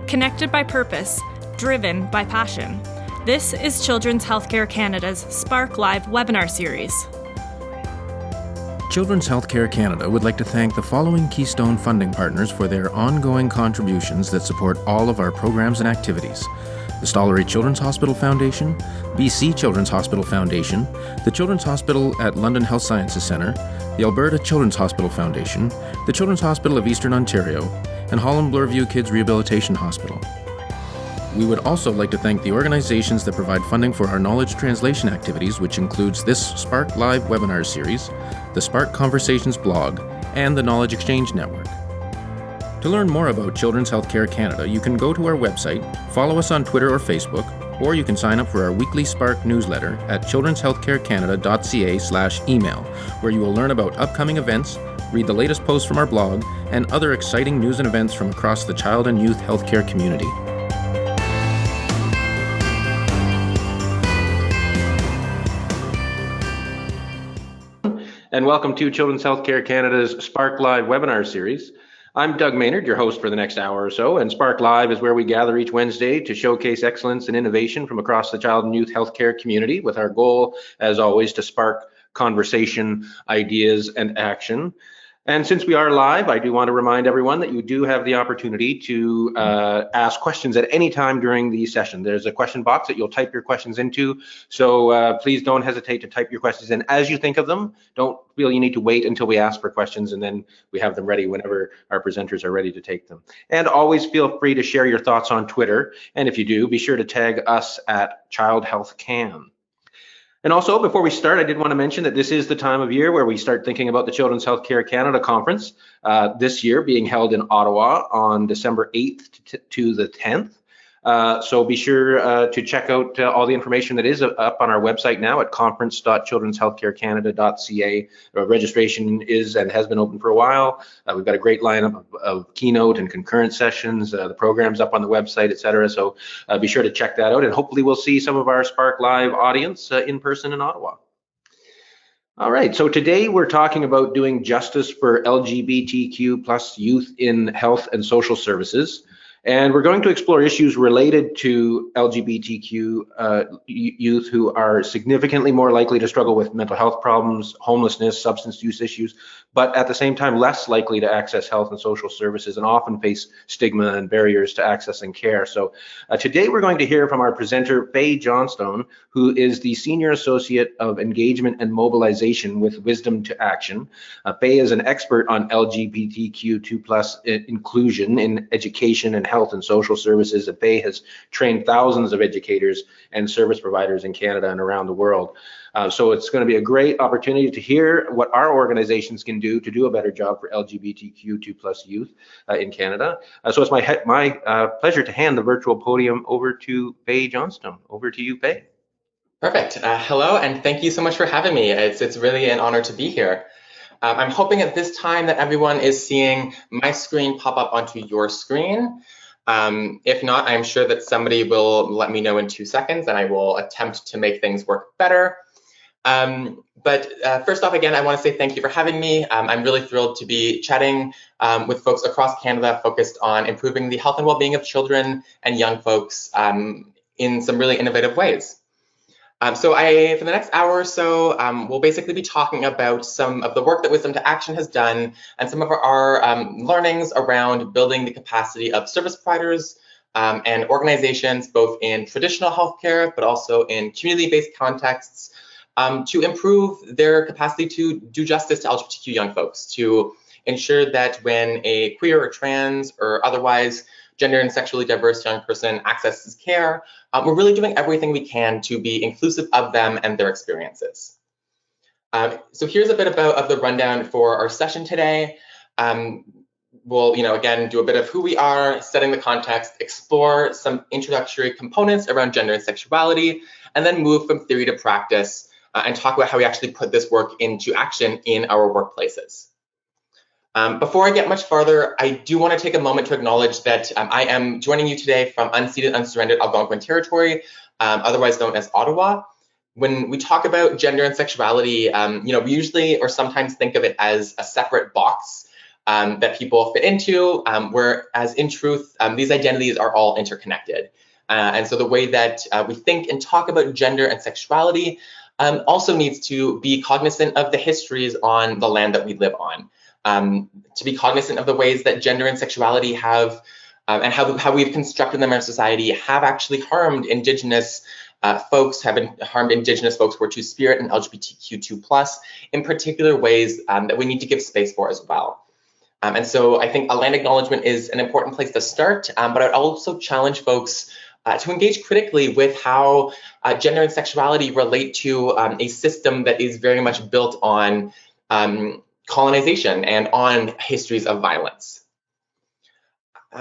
Connected by purpose, driven by passion. This is Children's Healthcare Canada's Spark Live webinar series. Children's Healthcare Canada would like to thank the following Keystone funding partners for their ongoing contributions that support all of our programs and activities. The Stollery Children's Hospital Foundation, BC Children's Hospital Foundation, the Children's Hospital at London Health Sciences Centre, the Alberta Children's Hospital Foundation, the Children's Hospital of Eastern Ontario, and Holland Bloorview Kids Rehabilitation Hospital. We would also like to thank the organizations that provide funding for our knowledge translation activities, which includes this Spark Live webinar series, the Spark Conversations blog, and the Knowledge Exchange Network. To learn more about Children's Healthcare Canada, you can go to our website, follow us on Twitter or Facebook, or you can sign up for our weekly Spark newsletter at childrenshealthcarecanada.ca/email, where you will learn about upcoming events, read the latest posts from our blog, and other exciting news and events from across the child and youth healthcare community. And welcome to Children's Healthcare Canada's Spark Live webinar series. I'm Doug Maynard, your host for the next hour or so, and Spark Live is where we gather each Wednesday to showcase excellence and innovation from across the child and youth healthcare community, with our goal, as always, to spark conversation, ideas, and action. And since we are live, I do want to remind everyone that you do have the opportunity to ask questions at any time during the session. There's a question box that you'll type your questions into, so please don't hesitate to type your questions in as you think of them. Don't feel you need to wait until we ask for questions, and then we have them ready whenever our presenters are ready to take them. And always feel free to share your thoughts on Twitter, and if you do, be sure to tag us at Child Health Can. And also, before we start, I did want to mention that this is the time of year where we start thinking about the Children's Healthcare Canada Conference, this year being held in Ottawa on December 8th to the 10th. So be sure to check out all the information that is up on our website now at conference.childrenshealthcarecanada.ca. Registration is and has been open for a while. We've got a great lineup of keynote and concurrent sessions, the program's up on the website, etc. So be sure to check that out, and hopefully we'll see some of our Spark Live audience in person in Ottawa. All right, so today we're talking about doing justice for LGBTQ plus youth in health and social services. And we're going to explore issues related to LGBTQ youth who are significantly more likely to struggle with mental health problems, homelessness, substance use issues, but at the same time less likely to access health and social services and often face stigma and barriers to accessing care. So today we're going to hear from our presenter, Faye Johnstone, who is the Senior Associate of Engagement and Mobilization with Wisdom to Action. Faye is an expert on LGBTQ2+ inclusion in education and health and social services, and Faye has trained thousands of educators and service providers in Canada and around the world. So it's going to be a great opportunity to hear what our organizations can do to do a better job for LGBTQ2+ youth in Canada. So it's my pleasure to hand the virtual podium over to Faye Johnstone. Over to you, Faye. Perfect. Hello, and thank you so much for having me. It's really an honor to be here. I'm hoping at this time that everyone is seeing my screen pop up onto your screen. If not, I'm sure that somebody will let me know in 2 seconds, and I will attempt to make things work better. But first off, again, I want to say thank you for having me. I'm really thrilled to be chatting with folks across Canada focused on improving the health and well-being of children and young folks in some really innovative ways. So for the next hour or so, we'll basically be talking about some of the work that Wisdom to Action has done and some of our learnings around building the capacity of service providers and organizations, both in traditional healthcare, but also in community-based contexts, to improve their capacity to do justice to LGBTQ young folks, to ensure that when a queer or trans or otherwise gender and sexually diverse young person accesses care, we're really doing everything we can to be inclusive of them and their experiences. So here's a bit of the rundown for our session today. We'll, again, do a bit of who we are, setting the context, explore some introductory components around gender and sexuality, and then move from theory to practice and talk about how we actually put this work into action in our workplaces. Before I get much farther, I do want to take a moment to acknowledge that I am joining you today from unceded, unsurrendered Algonquin territory, otherwise known as Ottawa. When we talk about gender and sexuality, we usually or sometimes think of it as a separate box. that people fit into, whereas in truth, these identities are all interconnected. And so the way that we think and talk about gender and sexuality also needs to be cognizant of the histories on the land that we live on, to be cognizant of the ways that gender and sexuality have, and how we've constructed them in our society, have actually harmed Indigenous folks, have harmed Indigenous folks who are Two-Spirit and LGBTQ2+, in particular ways that we need to give space for as well. And so I think a land acknowledgement is an important place to start, but I'd also challenge folks to engage critically with how gender and sexuality relate to a system that is very much built on colonization and on histories of violence.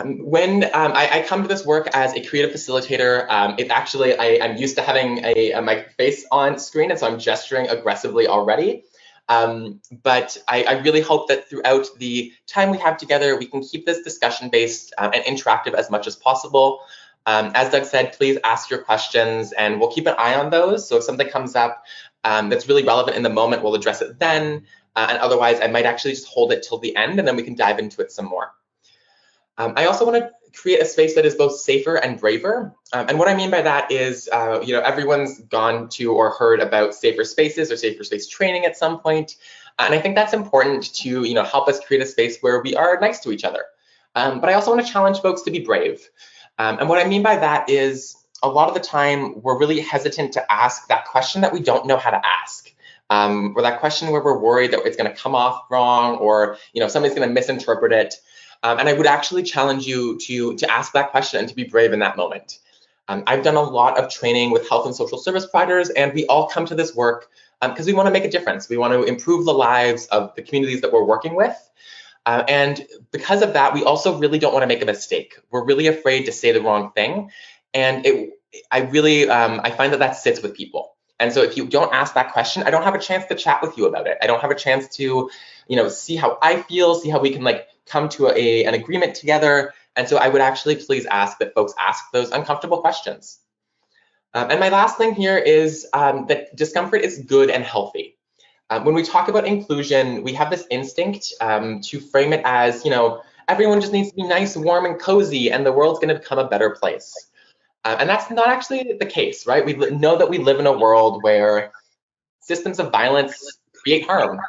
When I come to this work as a creative facilitator, it actually, I'm used to having my face on screen, and so I'm gesturing aggressively already. But I really hope that throughout the time we have together, we can keep this discussion based and interactive as much as possible. As Doug said, please ask your questions and we'll keep an eye on those. So if something comes up that's really relevant in the moment, we'll address it then. And otherwise, I might actually just hold it till the end and then we can dive into it some more. I also want to create a space that is both safer and braver. And what I mean by that is, everyone's gone to or heard about safer spaces or safer space training at some point. And I think that's important to, help us create a space where we are nice to each other. But I also want to challenge folks to be brave. And what I mean by that is a lot of the time we're really hesitant to ask that question that we don't know how to ask. Or that question where we're worried that it's going to come off wrong or somebody's going to misinterpret it. And I would actually challenge you to ask that question and to be brave in that moment. I've done a lot of training with health and social service providers, and we all come to this work because we want to make a difference. We want to improve the lives of the communities that we're working with. And because of that, we also really don't want to make a mistake. We're really afraid to say the wrong thing. And I find that sits with people. And so if you don't ask that question, I don't have a chance to chat with you about it. I don't have a chance to, see how I feel, see how we can come to an agreement together. And so I would actually please ask that folks ask those uncomfortable questions. And my last thing here is that discomfort is good and healthy. When we talk about inclusion, we have this instinct to frame it as, everyone just needs to be nice, warm, and cozy, and the world's going to become a better place. And that's not actually the case, right? We know that we live in a world where systems of violence create harm,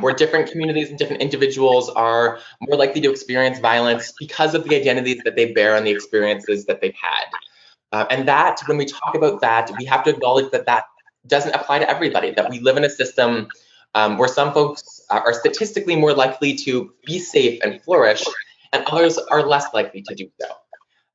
where different communities and different individuals are more likely to experience violence because of the identities that they bear and the experiences that they've had. And that, when we talk about that, we have to acknowledge that doesn't apply to everybody, that we live in a system where some folks are statistically more likely to be safe and flourish, and others are less likely to do so.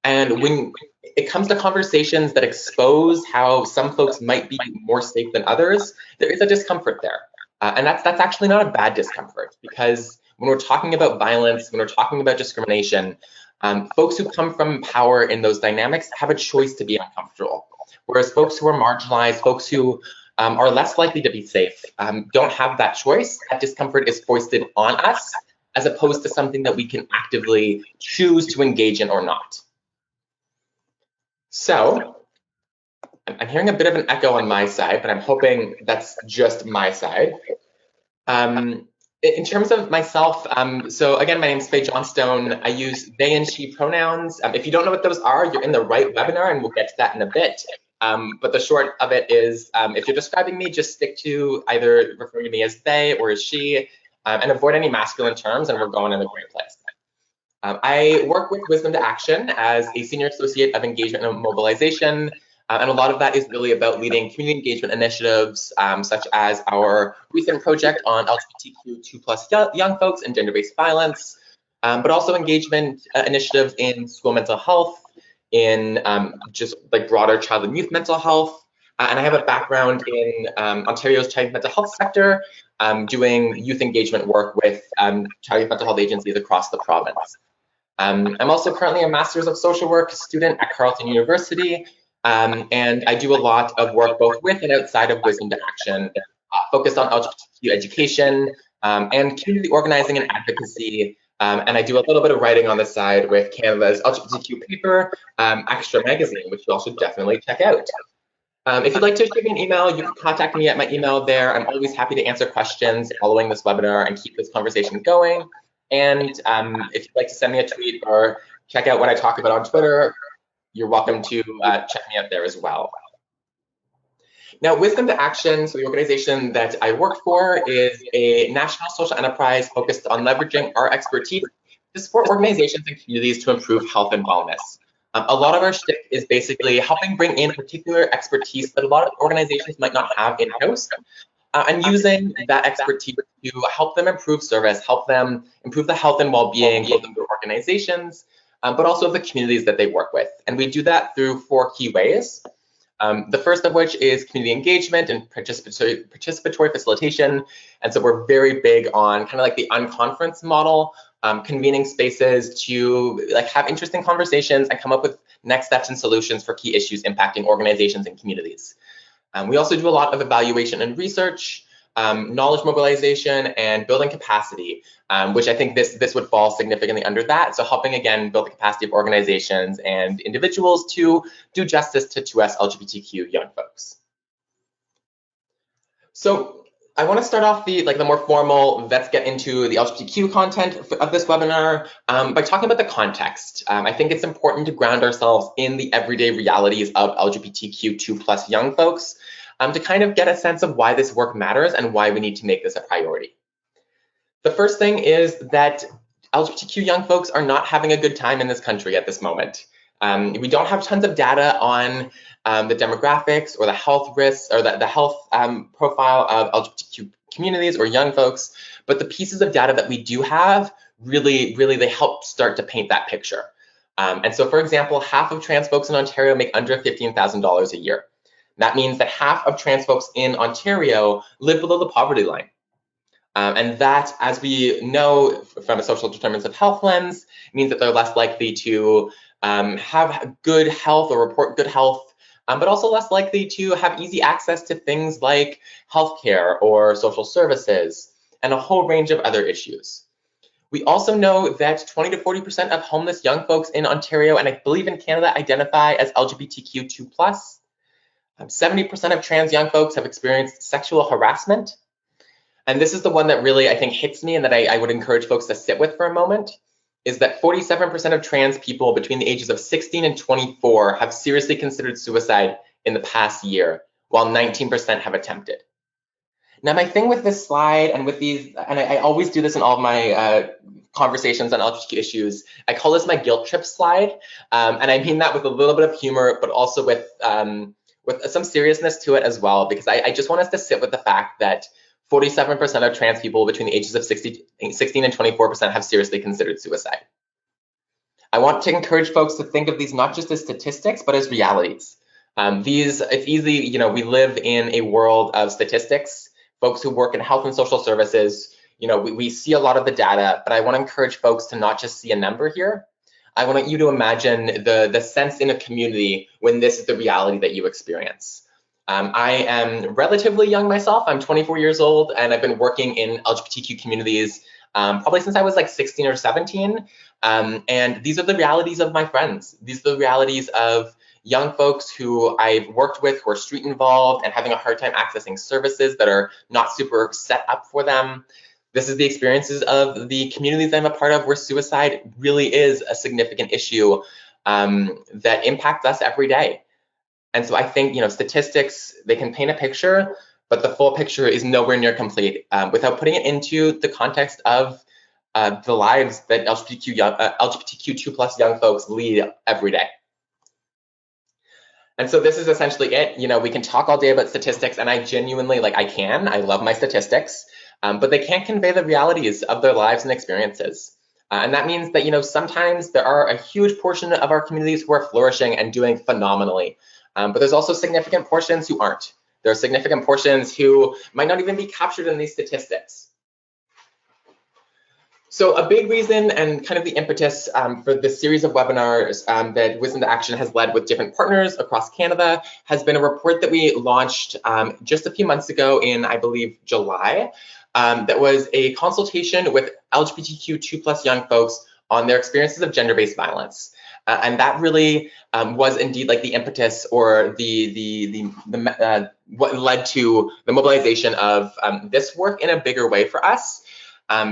And when it comes to conversations that expose how some folks might be more safe than others, there is a discomfort there. And that's actually not a bad discomfort, because when we're talking about violence, when we're talking about discrimination, folks who come from power in those dynamics have a choice to be uncomfortable. Whereas folks who are marginalized, folks who are less likely to be safe, don't have that choice. That discomfort is foisted on us, as opposed to something that we can actively choose to engage in or not. So I'm hearing a bit of an echo on my side, but I'm hoping that's just my side. In terms of myself, so again, my name is Faye Johnstone. I use they and she pronouns. If you don't know what those are, you're in the right webinar, and we'll get to that in a bit. But the short of it is, if you're describing me, just stick to either referring to me as they or as she, and avoid any masculine terms, and we're going in a great place. I work with Wisdom to Action as a Senior Associate of Engagement and Mobilization, and a lot of that is really about leading community engagement initiatives, such as our recent project on LGBTQ2+ young folks and gender-based violence, but also engagement initiatives in school mental health, in just broader child and youth mental health. And I have a background in Ontario's child mental health sector, doing youth engagement work with child youth mental health agencies across the province. I'm also currently a Master's of Social Work student at Carleton University, and I do a lot of work both with and outside of Wisdom to Action, focused on LGBTQ education and community organizing and advocacy. And I do a little bit of writing on the side with Canada's LGBTQ paper, Extra Magazine, which you all should definitely check out. If you'd like to shoot me an email, you can contact me at my email there. I'm always happy to answer questions following this webinar and keep this conversation going. And if you'd like to send me a tweet or check out what I talk about on Twitter, you're welcome to check me out there as well. Now, Wisdom to Action, so the organization that I work for, is a national social enterprise focused on leveraging our expertise to support organizations and communities to improve health and wellness. A lot of our shtick is basically helping bring in particular expertise that a lot of organizations might not have in-house, and using that expertise to help them improve service, help them improve the health and well-being both of their organizations, but also of the communities that they work with. And we do that through 4 key ways. The first of which is community engagement and participatory facilitation. And so we're very big on kind of like the unconference model, convening spaces to like have interesting conversations and come up with next steps and solutions for key issues impacting organizations and communities. We also do a lot of evaluation and research, knowledge mobilization, and building capacity, which I think this would fall significantly under that. So helping, again, build the capacity of organizations and individuals to do justice to 2S LGBTQ young folks. So I want to start off the more formal, let's get into the LGBTQ content of this webinar by talking about the context. I think it's important to ground ourselves in the everyday realities of LGBTQ2+ young folks to kind of get a sense of why this work matters and why we need to make this a priority. The first thing is that LGBTQ young folks are not having a good time in this country at this moment. We don't have tons of data on the demographics or the health risks or the health profile of LGBTQ communities or young folks, but the pieces of data that we do have really they help start to paint that picture. And so, for example, half of trans folks in Ontario make under $15,000 a year. That means that half of trans folks in Ontario live below the poverty line. And that, as we know from a social determinants of health lens, means that they're less likely to have good health or report good health, but also less likely to have easy access to things like healthcare or social services and a whole range of other issues. We also know that 20 to 40% of homeless young folks in Ontario, and I believe in Canada, identify as LGBTQ2+. 70% of trans young folks have experienced sexual harassment. And this is the one that really, I think, hits me and that I would encourage folks to sit with for a moment, is that 47% of trans people between the ages of 16 and 24 have seriously considered suicide in the past year, while 19% have attempted. Now, my thing with this slide and with these, and I always do this in all of my conversations on LGBTQ issues, I call this my guilt trip slide. And I mean that with a little bit of humor, but also with some seriousness to it as well, because I just want us to sit with the fact that 47% of trans people between the ages of 16 and 24% have seriously considered suicide. I want to encourage folks to think of these not just as statistics, but as realities. It's easy, we live in a world of statistics. Folks who work in health and social services, we see a lot of the data, but I want to encourage folks to not just see a number here. I want you to imagine the sense in a community when this is the reality that you experience. I am relatively young myself. I'm 24 years old, and I've been working in LGBTQ communities probably since I was like 16 or 17. And these are the realities of my friends. These are the realities of young folks who I've worked with who are street involved and having a hard time accessing services that are not super set up for them. This is the experiences of the communities I'm a part of where suicide really is a significant issue that impacts us every day. And so I think, statistics, they can paint a picture, but the full picture is nowhere near complete without putting it into the context of the lives that LGBTQ2+ young folks lead every day. And so this is essentially it. We can talk all day about statistics, and I genuinely, I love my statistics, but they can't convey the realities of their lives and experiences. And that means that, sometimes there are a huge portion of our communities who are flourishing and doing phenomenally. But there's also significant portions who aren't. There are significant portions who might not even be captured in these statistics. So a big reason and kind of the impetus for this series of webinars that Wisdom to Action has led with different partners across Canada has been a report that we launched just a few months ago in, I believe, July, that was a consultation with LGBTQ2+ young folks on their experiences of gender-based violence. And that really was indeed the impetus or what led to the mobilization of this work in a bigger way for us.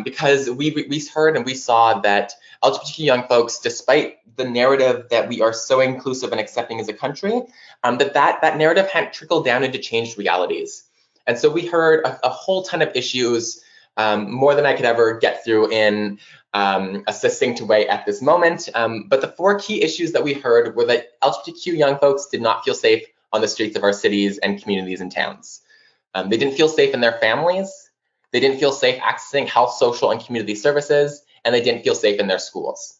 because we heard and we saw that LGBTQ young folks, despite the narrative that we are so inclusive and accepting as a country, that narrative hadn't trickled down into changed realities. And so we heard a whole ton of issues, more than I could ever get through in a succinct way at this moment. But the 4 key issues that we heard were that LGBTQ young folks did not feel safe on the streets of our cities and communities and towns. They didn't feel safe in their families. They didn't feel safe accessing health, social, and community services, and they didn't feel safe in their schools.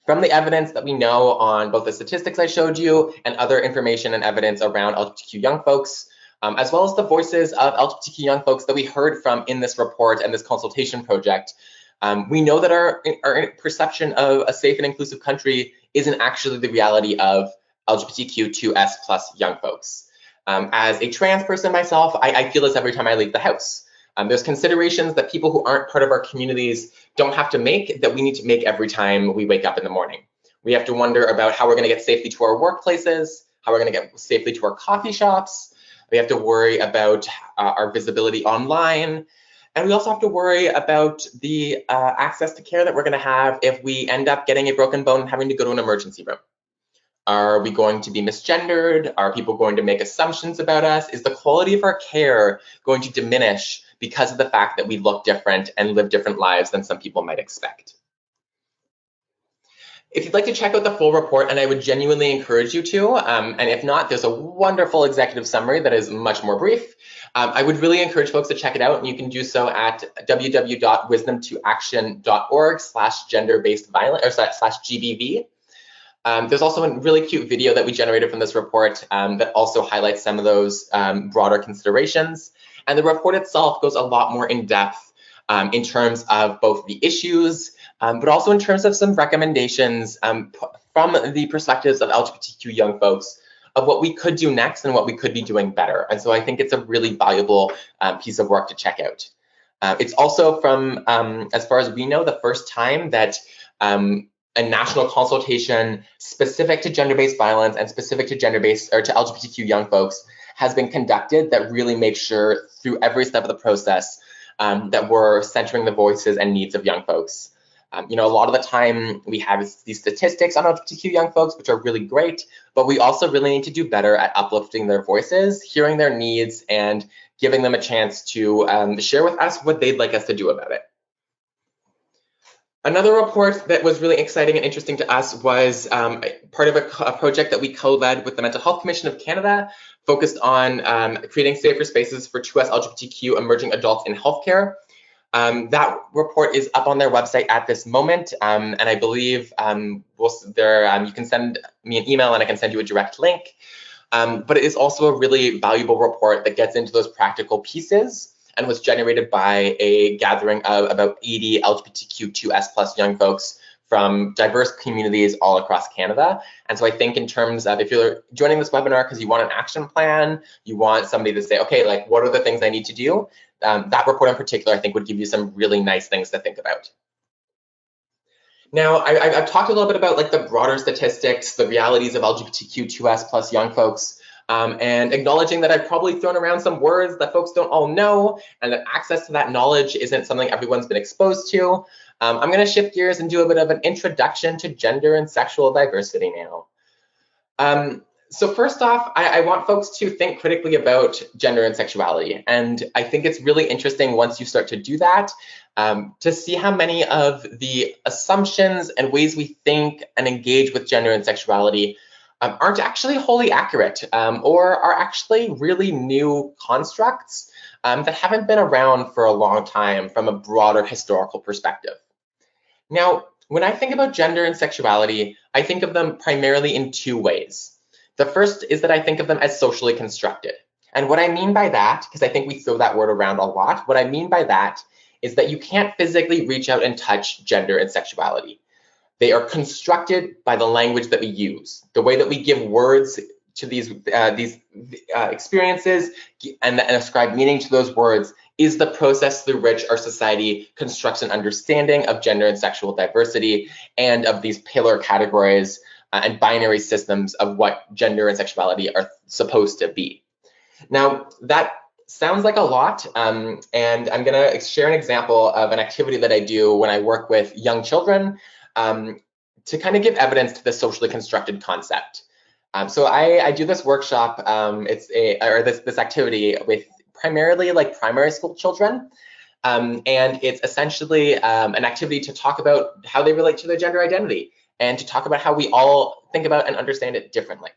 From the evidence that we know on both the statistics I showed you and other information and evidence around LGBTQ young folks, as well as the voices of LGBTQ young folks that we heard from in this report and this consultation project, we know that our perception of a safe and inclusive country isn't actually the reality of LGBTQ2S plus young folks. As a trans person myself, I feel this every time I leave the house. There's considerations that people who aren't part of our communities don't have to make that we need to make every time we wake up in the morning. We have to wonder about how we're going to get safely to our workplaces, how we're going to get safely to our coffee shops. We have to worry about our visibility online. And we also have to worry about the access to care that we're going to have if we end up getting a broken bone and having to go to an emergency room. Are we going to be misgendered? Are people going to make assumptions about us? Is the quality of our care going to diminish because of the fact that we look different and live different lives than some people might expect? If you'd like to check out the full report, and I would genuinely encourage you to, and if not, there's a wonderful executive summary that is much more brief. I would really encourage folks to check it out, and you can do so at www.wisdom2action.org/genderbased violence or /GBV. There's also a really cute video that we generated from this report that also highlights some of those broader considerations. And the report itself goes a lot more in depth in terms of both the issues, but also in terms of some recommendations from the perspectives of LGBTQ young folks of what we could do next and what we could be doing better. And so I think it's a really valuable piece of work to check out. It's also from, as far as we know, the first time that a national consultation specific to gender-based violence and specific to gender-based or to LGBTQ young folks has been conducted that really makes sure through every step of the process that we're centering the voices and needs of young folks. You know, a lot of the time we have these statistics on LGBTQ young folks, which are really great, but we also really need to do better at uplifting their voices, hearing their needs, and giving them a chance to share with us what they'd like us to do about it. Another report that was really exciting and interesting to us was part of a project that we co-led with the Mental Health Commission of Canada, focused on creating safer spaces for 2S LGBTQ emerging adults in healthcare. That report is up on their website at this moment, and I believe you can send me an email and I can send you a direct link. But it is also a really valuable report that gets into those practical pieces and was generated by a gathering of about 80 LGBTQ2S plus young folks from diverse communities all across Canada. And so I think in terms of if you're joining this webinar because you want an action plan, you want somebody to say, okay, like what are the things I need to do? That report in particular, I think would give you some really nice things to think about. Now, I've talked a little bit about like the broader statistics, the realities of LGBTQ2S plus young folks, and acknowledging that I've probably thrown around some words that folks don't all know, and that access to that knowledge isn't something everyone's been exposed to. I'm going to shift gears and do a bit of an introduction to gender and sexual diversity now. So first off, I want folks to think critically about gender and sexuality. And I think it's really interesting once you start to do that, to see how many of the assumptions and ways we think and engage with gender and sexuality aren't actually wholly accurate or are actually really new constructs that haven't been around for a long time from a broader historical perspective. Now, when I think about gender and sexuality, I think of them primarily in two ways. The first is that I think of them as socially constructed. And what I mean by that, because I think we throw that word around a lot, what I mean by that is that you can't physically reach out and touch gender and sexuality. They are constructed by the language that we use, the way that we give words to these experiences and ascribe meaning to those words is the process through which our society constructs an understanding of gender and sexual diversity and of these pillar categories and binary systems of what gender and sexuality are supposed to be. Now, that sounds like a lot, and I'm going to share an example of an activity that I do when I work with young children to kind of give evidence to the socially constructed concept. So I do this workshop, this activity with primarily like primary school children, and it's essentially an activity to talk about how they relate to their gender identity and to talk about how we all think about and understand it differently.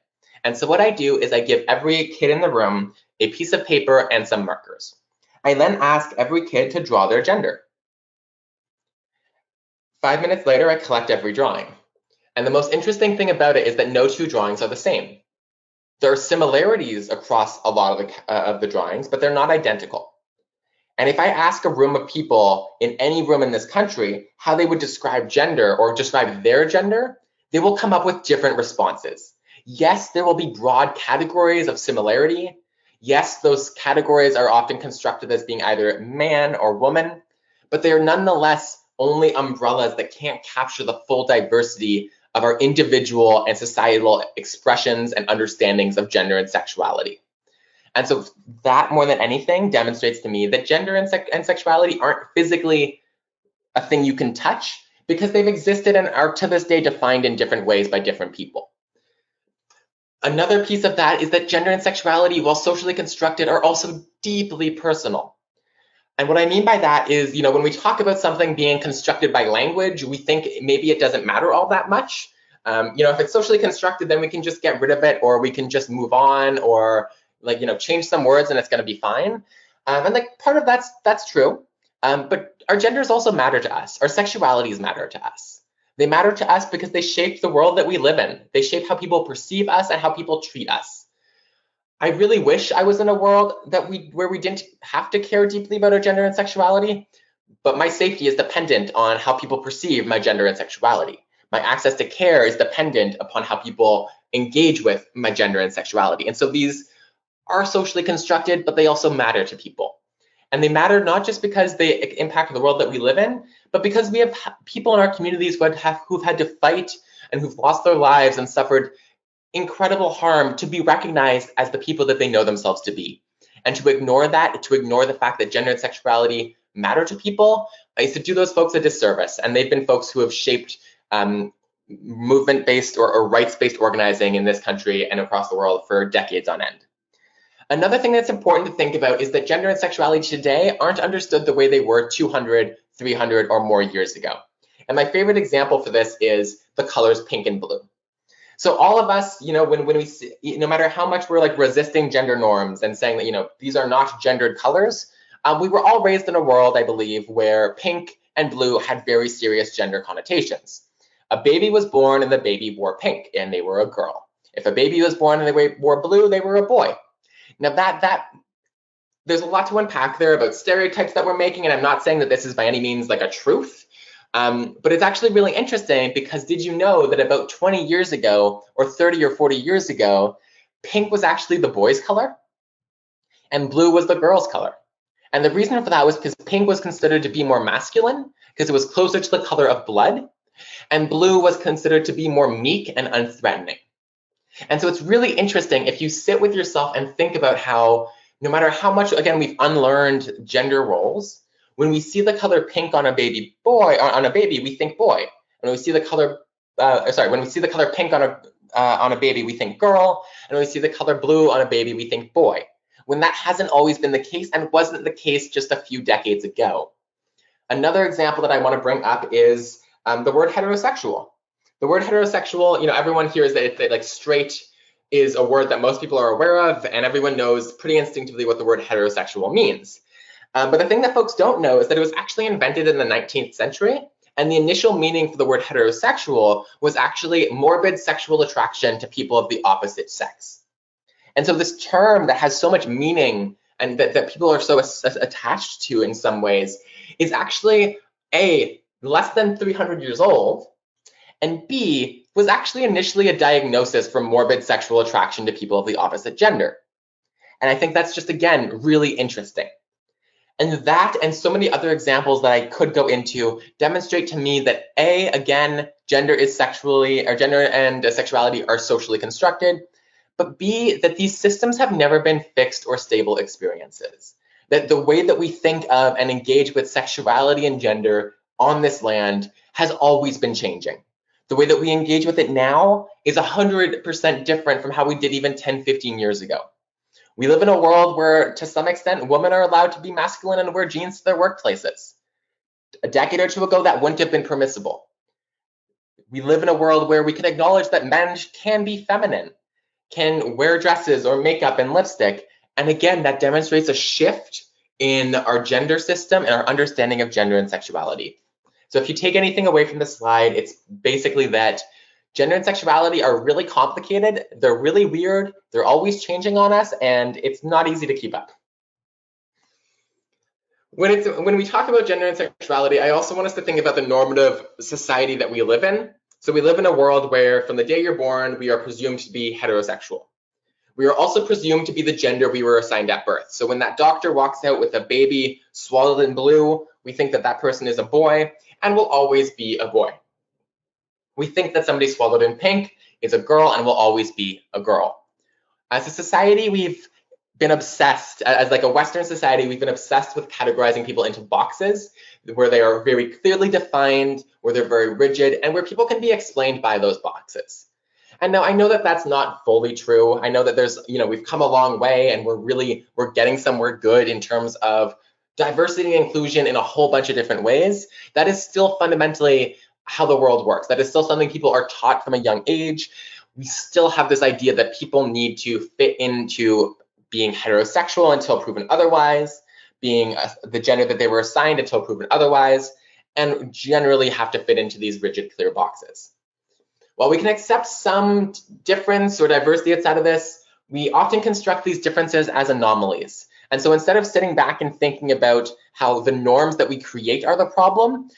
And so what I do is I give every kid in the room a piece of paper and some markers. I then ask every kid to draw their gender. 5 minutes later, I collect every drawing. And the most interesting thing about it is that no two drawings are the same. There are similarities across a lot of the drawings, but they're not identical. And if I ask a room of people in any room in this country how they would describe gender or describe their gender, they will come up with different responses. Yes, there will be broad categories of similarity. Yes, those categories are often constructed as being either man or woman, but they are nonetheless only umbrellas that can't capture the full diversity of our individual and societal expressions and understandings of gender and sexuality. And so that, more than anything, demonstrates to me that gender and sexuality aren't physically a thing you can touch, because they've existed and are to this day defined in different ways by different people. Another piece of that is that gender and sexuality, while socially constructed, are also deeply personal. And what I mean by that is, when we talk about something being constructed by language, we think maybe it doesn't matter all that much. If it's socially constructed, then we can just get rid of it, or we can just move on, or change some words and it's going to be fine. And part of that's true. But our genders also matter to us. Our sexualities matter to us. They matter to us because they shape the world that we live in. They shape how people perceive us and how people treat us. I really wish I was in a world where we didn't have to care deeply about our gender and sexuality, but my safety is dependent on how people perceive my gender and sexuality. My access to care is dependent upon how people engage with my gender and sexuality. And so these are socially constructed, but they also matter to people. And they matter not just because they impact the world that we live in, but because we have people in our communities who've had to fight and who've lost their lives and suffered incredible harm to be recognized as the people that they know themselves to be. And to ignore that, to ignore the fact that gender and sexuality matter to people, is to do those folks a disservice. And they've been folks who have shaped movement-based or rights-based organizing in this country and across the world for decades on end. Another thing that's important to think about is that gender and sexuality today aren't understood the way they were 200, 300, or more years ago. And my favorite example for this is the colors pink and blue. So all of us, when we see, no matter how much we're resisting gender norms and saying that, these are not gendered colors, we were all raised in a world, I believe, where pink and blue had very serious gender connotations. A baby was born and the baby wore pink and they were a girl. If a baby was born and they wore blue, they were a boy. Now there's a lot to unpack there about stereotypes that we're making, and I'm not saying that this is by any means like a truth, but it's actually really interesting because did you know that about 20 years ago or 30 or 40 years ago, pink was actually the boys' color and blue was the girls' color? And the reason for that was because pink was considered to be more masculine because it was closer to the color of blood, and blue was considered to be more meek and unthreatening. And so it's really interesting if you sit with yourself and think about how, no matter how much, again, we've unlearned gender roles, when we see the color pink on a baby boy, on a baby, we think boy. And when we see the color, when we see the color pink on a baby, we think girl. And when we see the color blue on a baby, we think boy. When that hasn't always been the case and wasn't the case just a few decades ago. Another example that I want to bring up is the word heterosexual. The word heterosexual, everyone hears that straight is a word that most people are aware of, and everyone knows pretty instinctively what the word heterosexual means. But the thing that folks don't know is that it was actually invented in the 19th century, and the initial meaning for the word heterosexual was actually morbid sexual attraction to people of the opposite sex. And so this term that has so much meaning and that people are so attached to in some ways is actually A, less than 300 years old, and B, was actually initially a diagnosis for morbid sexual attraction to people of the opposite gender. And I think that's just, again, really interesting. And that and so many other examples that I could go into demonstrate to me that A, again, gender and sexuality are socially constructed, but B, that these systems have never been fixed or stable experiences. That the way that we think of and engage with sexuality and gender on this land has always been changing. The way that we engage with it now is 100% different from how we did even 10, 15 years ago. We live in a world where, to some extent, women are allowed to be masculine and wear jeans to their workplaces. A decade or two ago, that wouldn't have been permissible. We live in a world where we can acknowledge that men can be feminine, can wear dresses or makeup and lipstick. And again, that demonstrates a shift in our gender system and our understanding of gender and sexuality. So if you take anything away from this slide, it's basically that gender and sexuality are really complicated, they're really weird, they're always changing on us, and it's not easy to keep up. When we talk about gender and sexuality, I also want us to think about the normative society that we live in. So we live in a world where from the day you're born, we are presumed to be heterosexual. We are also presumed to be the gender we were assigned at birth. So when that doctor walks out with a baby swaddled in blue, we think that that person is a boy and will always be a boy. We think that somebody swaddled in pink is a girl and will always be a girl. As a society, we've been obsessed, as like a Western society, we've been obsessed with categorizing people into boxes where they are very clearly defined, where they're very rigid, and where people can be explained by those boxes. And now I know that that's not fully true. I know that there's, we've come a long way and we're getting somewhere good in terms of diversity and inclusion in a whole bunch of different ways. That is still fundamentally how the world works. That is still something people are taught from a young age. We still have this idea that people need to fit into being heterosexual until proven otherwise, being the gender that they were assigned until proven otherwise, and generally have to fit into these rigid, clear boxes. While we can accept some difference or diversity outside of this, we often construct these differences as anomalies. And so instead of sitting back and thinking about how the norms that we create are the problem,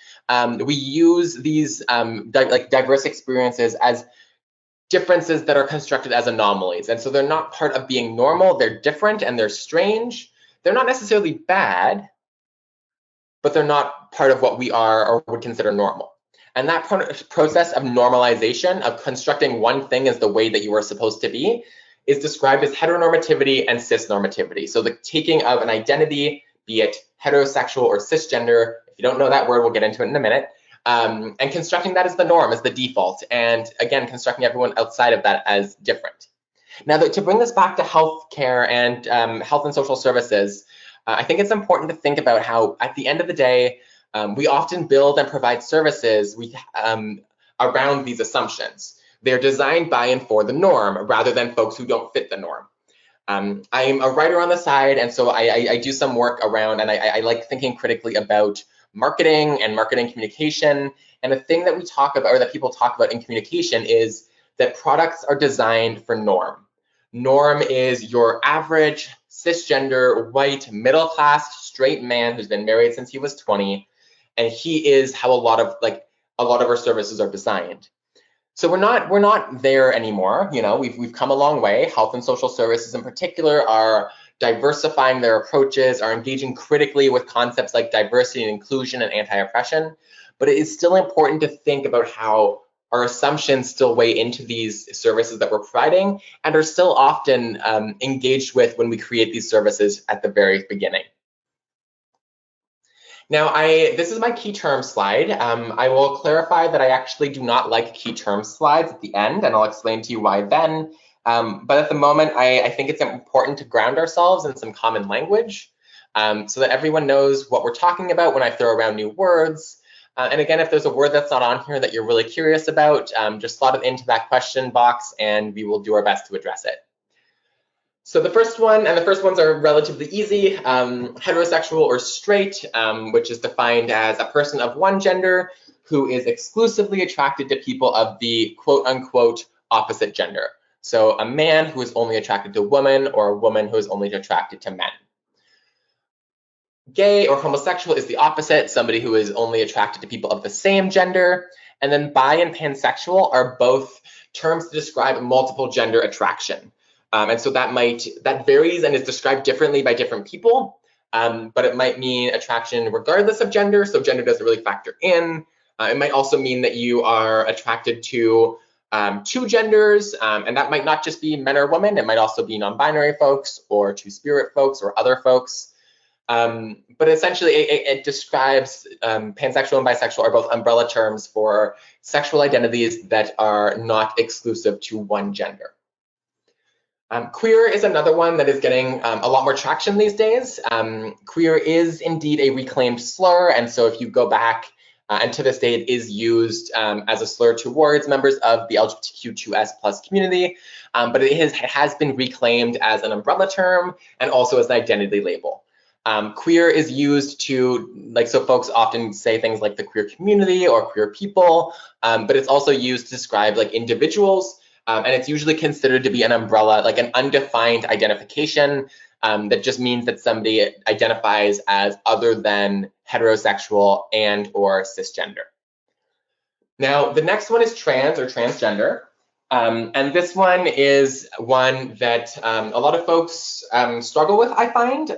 we use these diverse experiences as differences that are constructed as anomalies. And so they're not part of being normal, they're different and they're strange. They're not necessarily bad, but they're not part of what we are or would consider normal. And that process of normalization, of constructing one thing as the way that you are supposed to be, is described as heteronormativity and cisnormativity. So the taking of an identity, be it heterosexual or cisgender, if you don't know that word, we'll get into it in a minute, and constructing that as the norm, as the default, and again, constructing everyone outside of that as different. Now, to bring this back to healthcare and health and social services, I think it's important to think about how, at the end of the day, we often build and provide services around these assumptions. They're designed by and for the norm rather than folks who don't fit the norm. I'm a writer on the side, and so I do some work around, and I like thinking critically about marketing and marketing communication. And the thing that we talk about, or that people talk about in communication, is that products are designed for norm. Norm is your average cisgender, white, middle-class, straight man who's been married since he was 20, and he is how a lot of our services are designed. So we're not there anymore. We've come a long way. Health and social services in particular are diversifying their approaches, are engaging critically with concepts like diversity and inclusion and anti-oppression. But it is still important to think about how our assumptions still weigh into these services that we're providing and are still often engaged with when we create these services at the very beginning. Now, this is my key term slide. I will clarify that I actually do not like key term slides at the end, and I'll explain to you why then. But at the moment, I think it's important to ground ourselves in some common language so that everyone knows what we're talking about when I throw around new words. And again, if there's a word that's not on here that you're really curious about, just slot it into that question box and we will do our best to address it. So the first one, and the first ones are relatively easy, heterosexual or straight, which is defined as a person of one gender who is exclusively attracted to people of the quote unquote opposite gender. So a man who is only attracted to women, or a woman who is only attracted to men. Gay or homosexual is the opposite, somebody who is only attracted to people of the same gender. And then bi and pansexual are both terms to describe multiple gender attraction. And so that varies and is described differently by different people, but it might mean attraction regardless of gender, so gender doesn't really factor in. It might also mean that you are attracted to two genders, and that might not just be men or women, it might also be non-binary folks or two-spirit folks or other folks. But essentially, it describes pansexual and bisexual are both umbrella terms for sexual identities that are not exclusive to one gender. Queer is another one that is getting a lot more traction these days. Queer is indeed a reclaimed slur, and so if you go back, and to this day it is used as a slur towards members of the LGBTQ2S+ community, but it has been reclaimed as an umbrella term and also as an identity label. Queer is used to, so folks often say things like the queer community or queer people, but it's also used to describe individuals, and it's usually considered to be an umbrella, like an undefined identification that just means that somebody identifies as other than heterosexual and or cisgender. Now, the next one is trans or transgender. And this one is one that a lot of folks struggle with, I find.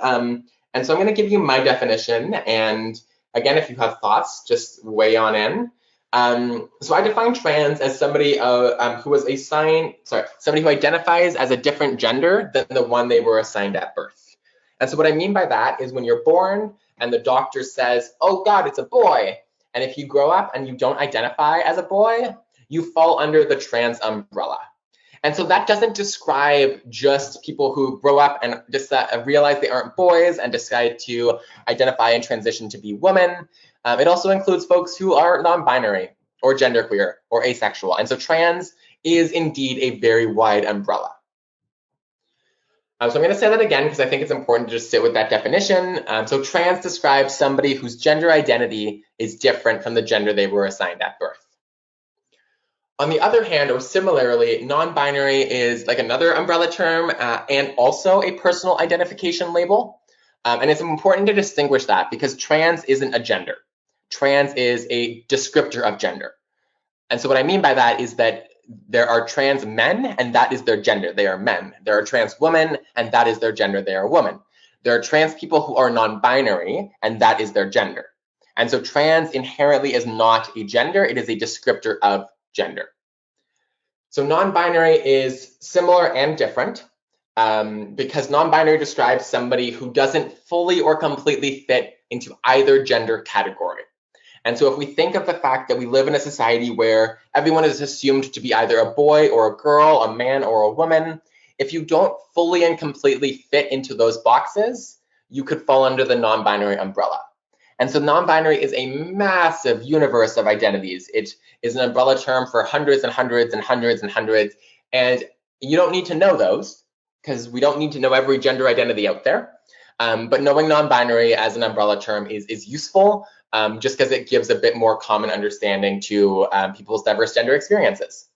And so I'm going to give you my definition. And again, if you have thoughts, just weigh on in. So I define trans as somebody who was somebody who identifies as a different gender than the one they were assigned at birth. And so what I mean by that is when you're born and the doctor says, oh God, it's a boy. And if you grow up and you don't identify as a boy, you fall under the trans umbrella. And so that doesn't describe just people who grow up and realize they aren't boys and decide to identify and transition to be women. It also includes folks who are non-binary or genderqueer or asexual. And so trans is indeed a very wide umbrella. So I'm going to say that again because I think it's important to just sit with that definition. So trans describes somebody whose gender identity is different from the gender they were assigned at birth. On the other hand, or similarly, non-binary is like another umbrella term and also a personal identification label. And it's important to distinguish that because trans isn't a gender. Trans is a descriptor of gender. And so what I mean by that is that there are trans men and that is their gender, they are men. There are trans women and that is their gender, they are women. There are trans people who are non-binary and that is their gender. And so trans inherently is not a gender, it is a descriptor of gender. So non-binary is similar and different because non-binary describes somebody who doesn't fully or completely fit into either gender category. And so if we think of the fact that we live in a society where everyone is assumed to be either a boy or a girl, a man or a woman, if you don't fully and completely fit into those boxes, you could fall under the non-binary umbrella. And so non-binary is a massive universe of identities. It is an umbrella term for hundreds and hundreds and hundreds and hundreds. And you don't need to know those because we don't need to know every gender identity out there. But knowing non-binary as an umbrella term is useful just because it gives a bit more common understanding to people's diverse gender experiences.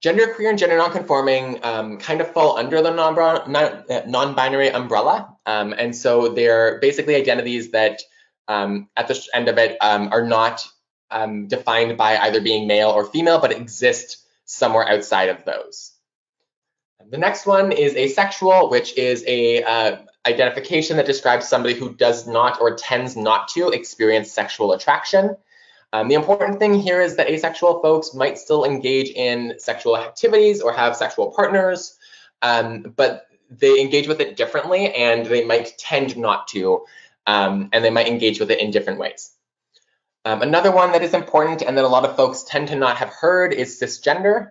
Genderqueer and gender nonconforming kind of fall under the non-binary umbrella. And so they're basically identities that at the end of it are not defined by either being male or female, but exist somewhere outside of those. The next one is asexual, which is a identification that describes somebody who does not or tends not to experience sexual attraction. The important thing here is that asexual folks might still engage in sexual activities or have sexual partners, but they engage with it differently and they might tend not to, and they might engage with it in different ways. Another one that is important and that a lot of folks tend to not have heard is cisgender.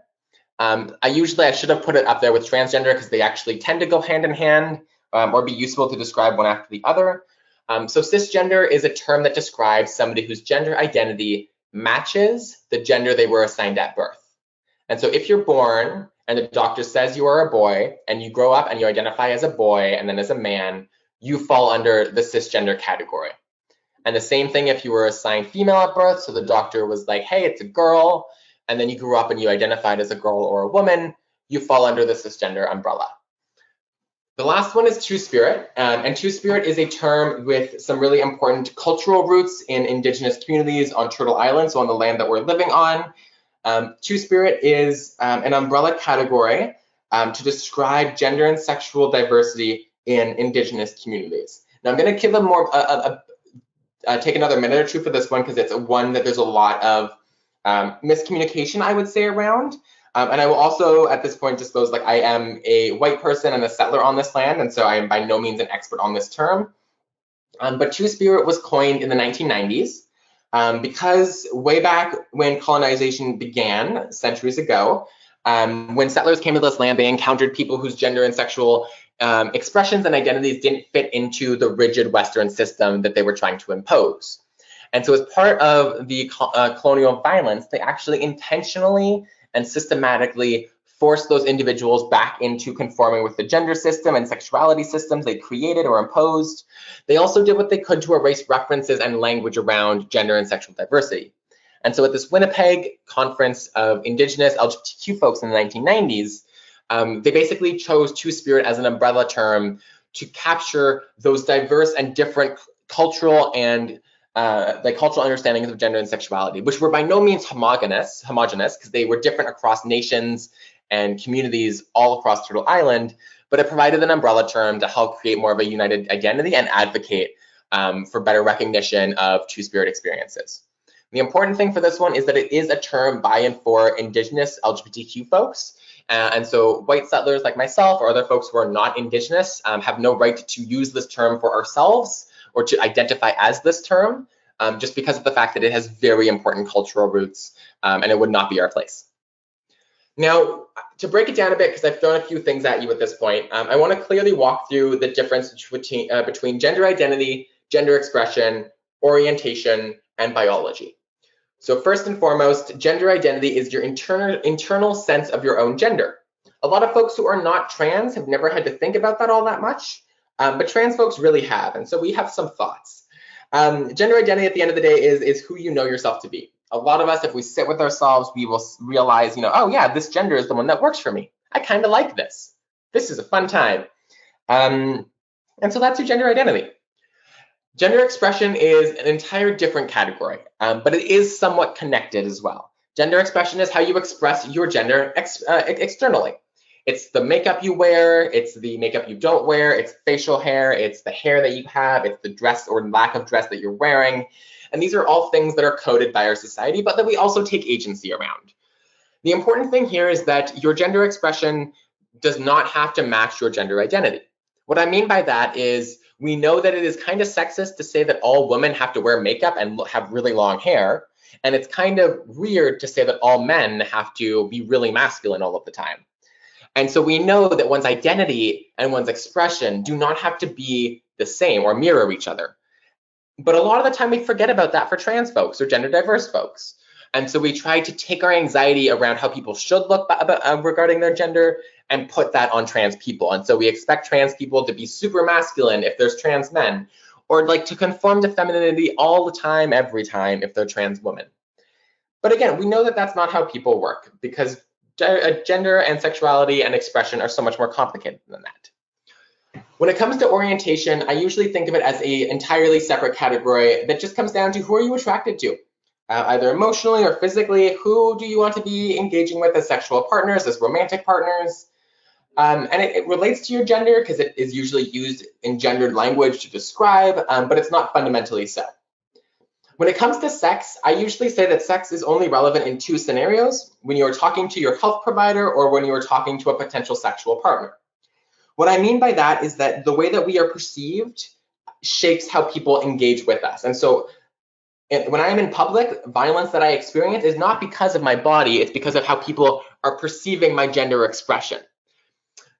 I should have put it up there with transgender because they actually tend to go hand in hand or be useful to describe one after the other. So cisgender is a term that describes somebody whose gender identity matches the gender they were assigned at birth. And so if you're born and the doctor says you are a boy and you grow up and you identify as a boy and then as a man, you fall under the cisgender category. And the same thing if you were assigned female at birth, so the doctor was like, hey, it's a girl, and then you grew up and you identified as a girl or a woman, you fall under the cisgender umbrella. The last one is two-spirit, and two-spirit is a term with some really important cultural roots in Indigenous communities on Turtle Island, so on the land that we're living on. Two-spirit is an umbrella category to describe gender and sexual diversity in Indigenous communities. Now I'm going to give them take another minute or two for this one because it's one that there's a lot of miscommunication, I would say, around. And I will also, at this point, disclose, like, I am a white person and a settler on this land, and so I am by no means an expert on this term. But Two-Spirit was coined in the 1990s because way back when colonization began, centuries ago, when settlers came to this land, they encountered people whose gender and sexual expressions and identities didn't fit into the rigid Western system that they were trying to impose. And so as part of the colonial violence, they actually intentionally and systematically forced those individuals back into conforming with the gender system and sexuality systems they created or imposed. They also did what they could to erase references and language around gender and sexual diversity. And so at this Winnipeg conference of Indigenous LGBTQ folks in the 1990s, they basically chose Two-Spirit as an umbrella term to capture those diverse and different cultural and cultural understandings of gender and sexuality, which were by no means homogenous, because they were different across nations and communities all across Turtle Island, but it provided an umbrella term to help create more of a united identity and advocate for better recognition of Two-Spirit experiences. The important thing for this one is that it is a term by and for Indigenous LGBTQ folks. And so white settlers like myself or other folks who are not Indigenous have no right to use this term for ourselves or to identify as this term, just because of the fact that it has very important cultural roots and it would not be our place. Now, to break it down a bit, because I've thrown a few things at you at this point, I want to clearly walk through the difference between gender identity, gender expression, orientation, and biology. So first and foremost, gender identity is your internal sense of your own gender. A lot of folks who are not trans have never had to think about that all that much, but trans folks really have, and so we have some thoughts. Gender identity at the end of the day is who you know yourself to be. A lot of us, if we sit with ourselves, we will realize, oh yeah, this gender is the one that works for me. I kind of like this. This is a fun time. And so that's your gender identity. Gender expression is an entire different category, but it is somewhat connected as well. Gender expression is how you express your gender externally. It's the makeup you wear, it's the makeup you don't wear, it's facial hair, it's the hair that you have, it's the dress or lack of dress that you're wearing. And these are all things that are coded by our society, but that we also take agency around. The important thing here is that your gender expression does not have to match your gender identity. What I mean by that is we know that it is kind of sexist to say that all women have to wear makeup and have really long hair. And it's kind of weird to say that all men have to be really masculine all of the time. And so we know that one's identity and one's expression do not have to be the same or mirror each other. But a lot of the time we forget about that for trans folks or gender diverse folks. And so we try to take our anxiety around how people should look regarding their gender and put that on trans people. And so we expect trans people to be super masculine if there's trans men, or like to conform to femininity all the time, every time if they're trans women. But again, we know that that's not how people work, because gender and sexuality and expression are so much more complicated than that. When it comes to orientation, I usually think of it as an entirely separate category that just comes down to who are you attracted to? Either emotionally or physically, who do you want to be engaging with as sexual partners, as romantic partners? And it relates to your gender because it is usually used in gendered language to describe, but it's not fundamentally so. When it comes to sex, I usually say that sex is only relevant in two scenarios: when you are talking to your health provider or when you are talking to a potential sexual partner. What I mean by that is that the way that we are perceived shapes how people engage with us. And so when I am in public, violence that I experience is not because of my body, it's because of how people are perceiving my gender expression.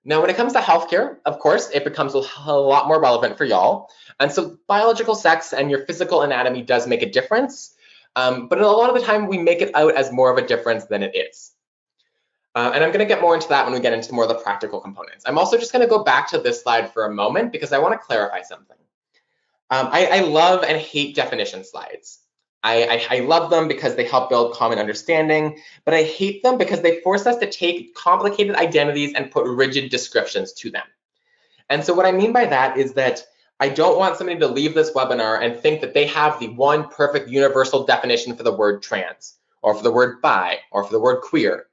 Now, when it comes to healthcare, of course, it becomes a lot more relevant for y'all. And so biological sex and your physical anatomy does make a difference. But a lot of the time we make it out as more of a difference than it is. And I'm going to get more into that when we get into more of the practical components. I'm also just going to go back to this slide for a moment because I want to clarify something. I love and hate definition slides. I love them because they help build common understanding, but I hate them because they force us to take complicated identities and put rigid descriptions to them. And so what I mean by that is that I don't want somebody to leave this webinar and think that they have the one perfect universal definition for the word trans, or for the word bi, or for the word queer.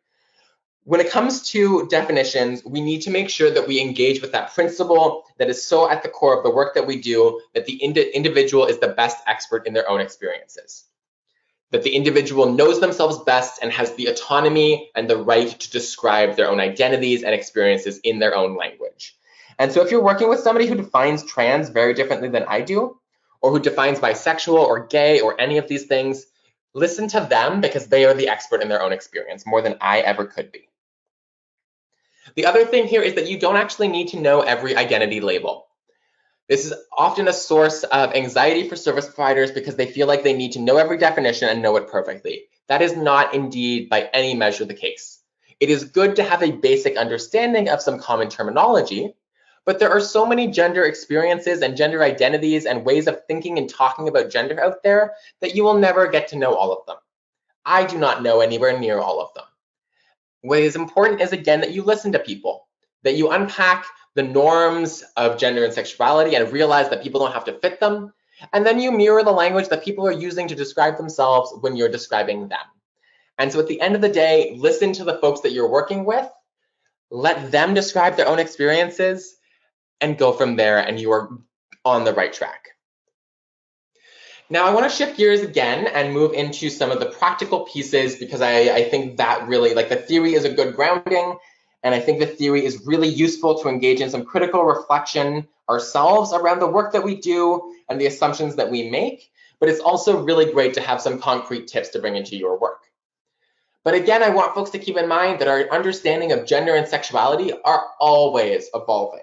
When it comes to definitions, we need to make sure that we engage with that principle that is so at the core of the work that we do, that the individual is the best expert in their own experiences. that the individual knows themselves best and has the autonomy and the right to describe their own identities and experiences in their own language. And so if you're working with somebody who defines trans very differently than I do, or who defines bisexual or gay or any of these things, listen to them because they are the expert in their own experience, more than I ever could be. The other thing here is that you don't actually need to know every identity label. This is often a source of anxiety for service providers because they feel like they need to know every definition and know it perfectly. That is not indeed by any measure the case. It is good to have a basic understanding of some common terminology, but there are so many gender experiences and gender identities and ways of thinking and talking about gender out there that you will never get to know all of them. I do not know anywhere near all of them. What is important is, again, that you listen to people, that you unpack the norms of gender and sexuality and realize that people don't have to fit them, and then you mirror the language that people are using to describe themselves when you're describing them. And so at the end of the day, listen to the folks that you're working with, let them describe their own experiences, and go from there, and you are on the right track. Now, I want to shift gears again and move into some of the practical pieces because I think that really, like, the theory is a good grounding, and I think the theory is really useful to engage in some critical reflection ourselves around the work that we do and the assumptions that we make, but it's also really great to have some concrete tips to bring into your work. But again, I want folks to keep in mind that our understanding of gender and sexuality are always evolving.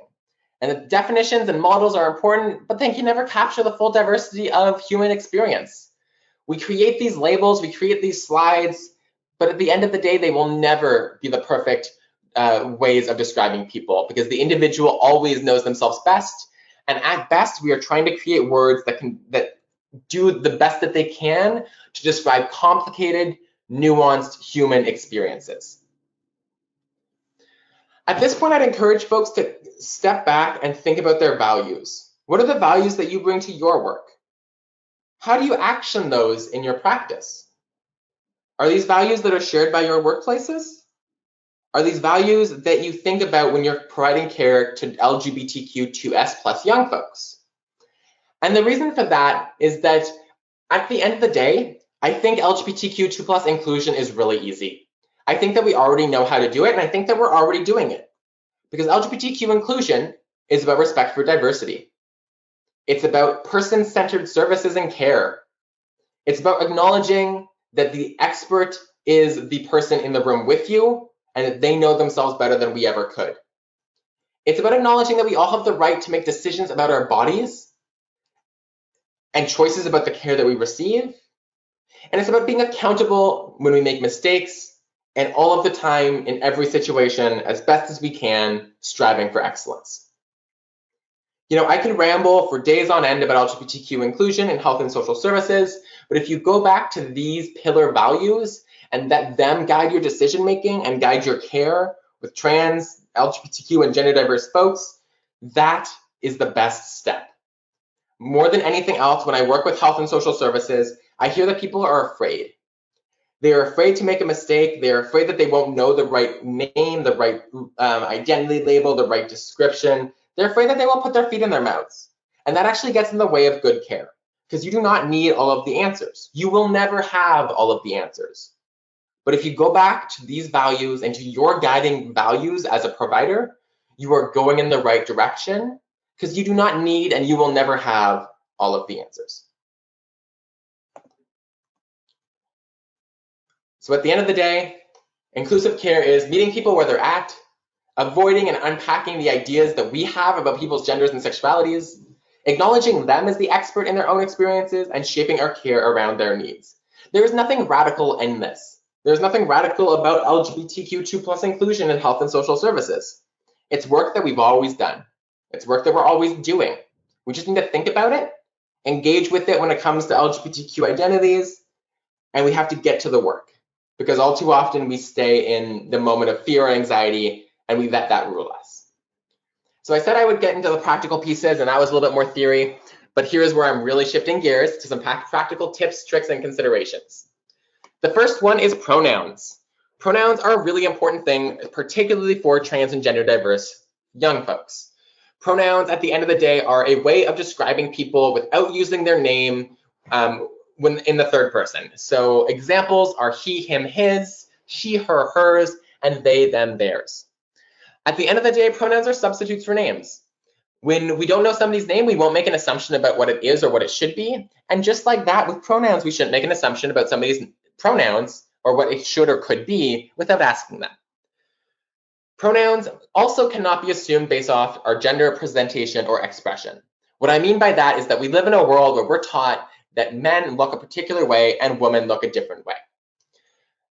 And the definitions and models are important, but they can never capture the full diversity of human experience. We create these labels, we create these slides, but at the end of the day, they will never be the perfect ways of describing people because the individual always knows themselves best. And at best, we are trying to create words that do the best that they can to describe complicated, nuanced human experiences. At this point, I'd encourage folks to step back and think about their values. What are the values that you bring to your work? How do you action those in your practice? Are these values that are shared by your workplaces? Are these values that you think about when you're providing care to LGBTQ2S plus young folks? And the reason for that is that at the end of the day, I think LGBTQ2 plus inclusion is really easy. I think that we already know how to do it, and I think that we're already doing it. Because LGBTQ inclusion is about respect for diversity. It's about person-centered services and care. It's about acknowledging that the expert is the person in the room with you and that they know themselves better than we ever could. It's about acknowledging that we all have the right to make decisions about our bodies and choices about the care that we receive. And it's about being accountable when we make mistakes and all of the time in every situation as best as we can, striving for excellence. You know, I can ramble for days on end about LGBTQ inclusion in health and social services, but if you go back to these pillar values and let them guide your decision making and guide your care with trans, LGBTQ, and gender diverse folks, that is the best step. More than anything else, when I work with health and social services, I hear that people are afraid. They are afraid to make a mistake. They are afraid that they won't know the right name, the right identity label, the right description. They're afraid that they won't put their feet in their mouths. And that actually gets in the way of good care because you do not need all of the answers. You will never have all of the answers. But if you go back to these values and to your guiding values as a provider, you are going in the right direction because you do not need and you will never have all of the answers. So at the end of the day, inclusive care is meeting people where they're at, avoiding and unpacking the ideas that we have about people's genders and sexualities, acknowledging them as the expert in their own experiences, and shaping our care around their needs. There is nothing radical in this. There's nothing radical about LGBTQ2 plus inclusion in health and social services. It's work that we've always done. It's work that we're always doing. We just need to think about it, engage with it when it comes to LGBTQ identities, and we have to get to the work. Because all too often we stay in the moment of fear or anxiety and we let that rule us. So I said I would get into the practical pieces and that was a little bit more theory, but here's where I'm really shifting gears to some practical tips, tricks, and considerations. The first one is pronouns. Pronouns are a really important thing, particularly for trans and gender diverse young folks. Pronouns at the end of the day are a way of describing people without using their name, when in the third person. So examples are he, him, his, she, her, hers, and they, them, theirs. At the end of the day, pronouns are substitutes for names. When we don't know somebody's name, we won't make an assumption about what it is or what it should be. And just like that, with pronouns, we shouldn't make an assumption about somebody's pronouns or what it should or could be without asking them. Pronouns also cannot be assumed based off our gender presentation or expression. What I mean by that is that we live in a world where we're taught that men look a particular way and women look a different way.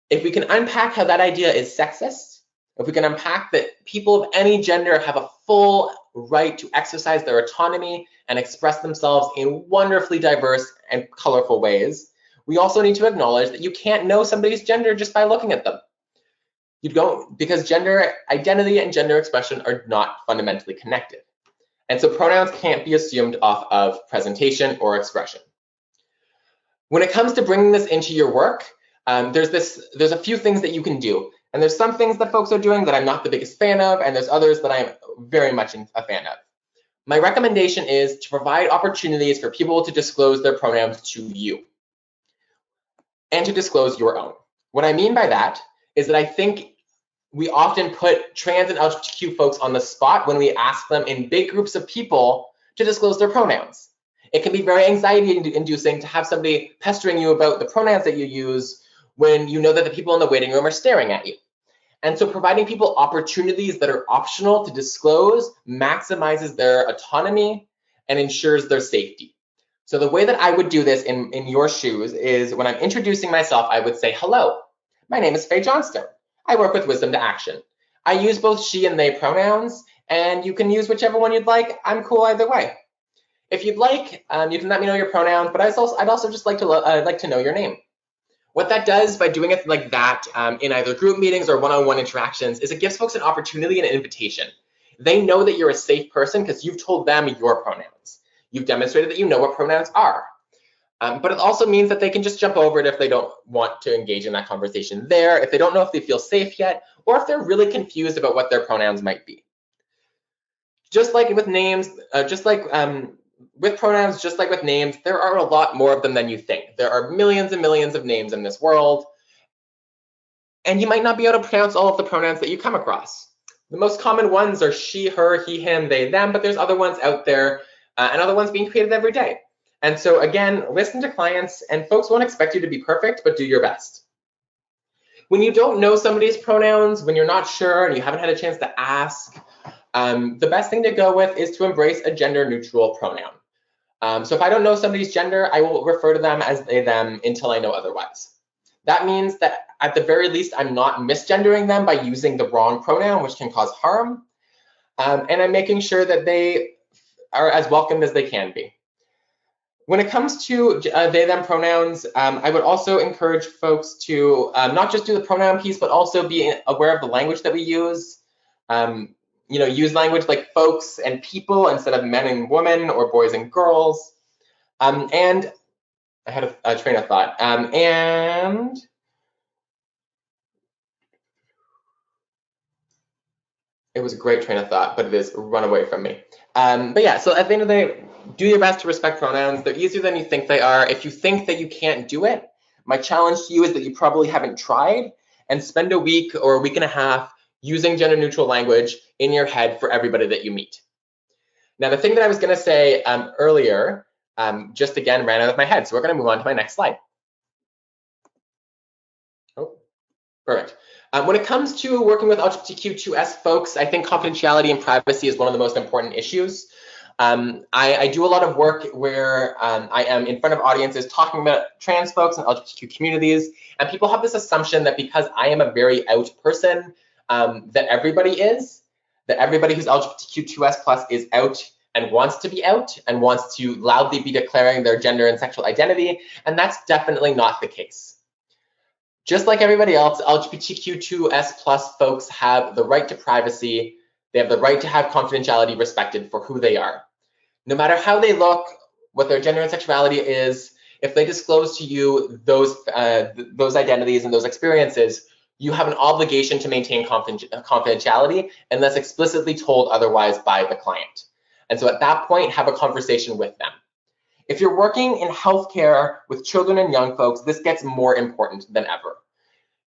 If we can unpack how that idea is sexist, if we can unpack that people of any gender have a full right to exercise their autonomy and express themselves in wonderfully diverse and colorful ways, we also need to acknowledge that you can't know somebody's gender just by looking at them. You don't, because gender identity and gender expression are not fundamentally connected. And so pronouns can't be assumed off of presentation or expression. When it comes to bringing this into your work, there's a few things that you can do. And there's some things that folks are doing that I'm not the biggest fan of, and there's others that I'm very much a fan of. My recommendation is to provide opportunities for people to disclose their pronouns to you and to disclose your own. What I mean by that is that I think we often put trans and LGBTQ folks on the spot when we ask them in big groups of people to disclose their pronouns. It can be very anxiety-inducing to have somebody pestering you about the pronouns that you use when you know that the people in the waiting room are staring at you. And so providing people opportunities that are optional to disclose maximizes their autonomy and ensures their safety. So the way that I would do this in your shoes is when I'm introducing myself, I would say, hello, my name is Faye Johnstone. I work with Wisdom to Action. I use both she and they pronouns, and you can use whichever one you'd like. I'm cool either way. If you'd like, you can let me know your pronouns, but I'd also just like to know your name. What that does by doing it like that in either group meetings or one-on-one interactions is it gives folks an opportunity and an invitation. They know that you're a safe person because you've told them your pronouns. You've demonstrated that you know what pronouns are. But it also means that they can just jump over it if they don't want to engage in that conversation there, if they don't know if they feel safe yet, or if they're really confused about what their pronouns might be. Just like with names, with pronouns, just like with names, there are a lot more of them than you think. There are millions and millions of names in this world, and you might not be able to pronounce all of the pronouns that you come across. The most common ones are she, her, he, him, they, them, but there's other ones out there and other ones being created every day. And so again, listen to clients, and folks won't expect you to be perfect, but do your best. When you don't know somebody's pronouns, when you're not sure and you haven't had a chance to ask, the best thing to go with is to embrace a gender neutral pronoun. So if I don't know somebody's gender, I will refer to them as they, them until I know otherwise. That means that at the very least, I'm not misgendering them by using the wrong pronoun, which can cause harm. And I'm making sure that they are as welcomed as they can be. When it comes to they, them pronouns, I would also encourage folks to not just do the pronoun piece, but also be aware of the language that we use. Use language like folks and people instead of men and women or boys and girls. And I had a train of thought. And it was a great train of thought, but it has run away from me. But yeah, so at the end of the day, do your best to respect pronouns. They're easier than you think they are. If you think that you can't do it, my challenge to you is that you probably haven't tried, and spend a week or a week and a half using gender neutral language in your head for everybody that you meet. Now, the thing that I was going to say earlier, just again ran out of my head. So we're going to move on to my next slide. Oh, perfect. When it comes to working with LGBTQ2S folks, I think confidentiality and privacy is one of the most important issues. I do a lot of work where I am in front of audiences talking about trans folks and LGBTQ communities, and people have this assumption that because I am a very out person, that everybody who's LGBTQ2S plus is out and wants to be out and wants to loudly be declaring their gender and sexual identity, and that's definitely not the case. Just like everybody else, LGBTQ2S plus folks have the right to privacy. They have the right to have confidentiality respected for who they are. No matter how they look, what their gender and sexuality is, if they disclose to you those identities and those experiences, you have an obligation to maintain confidentiality unless explicitly told otherwise by the client. And so at that point, have a conversation with them. If you're working in healthcare with children and young folks, this gets more important than ever.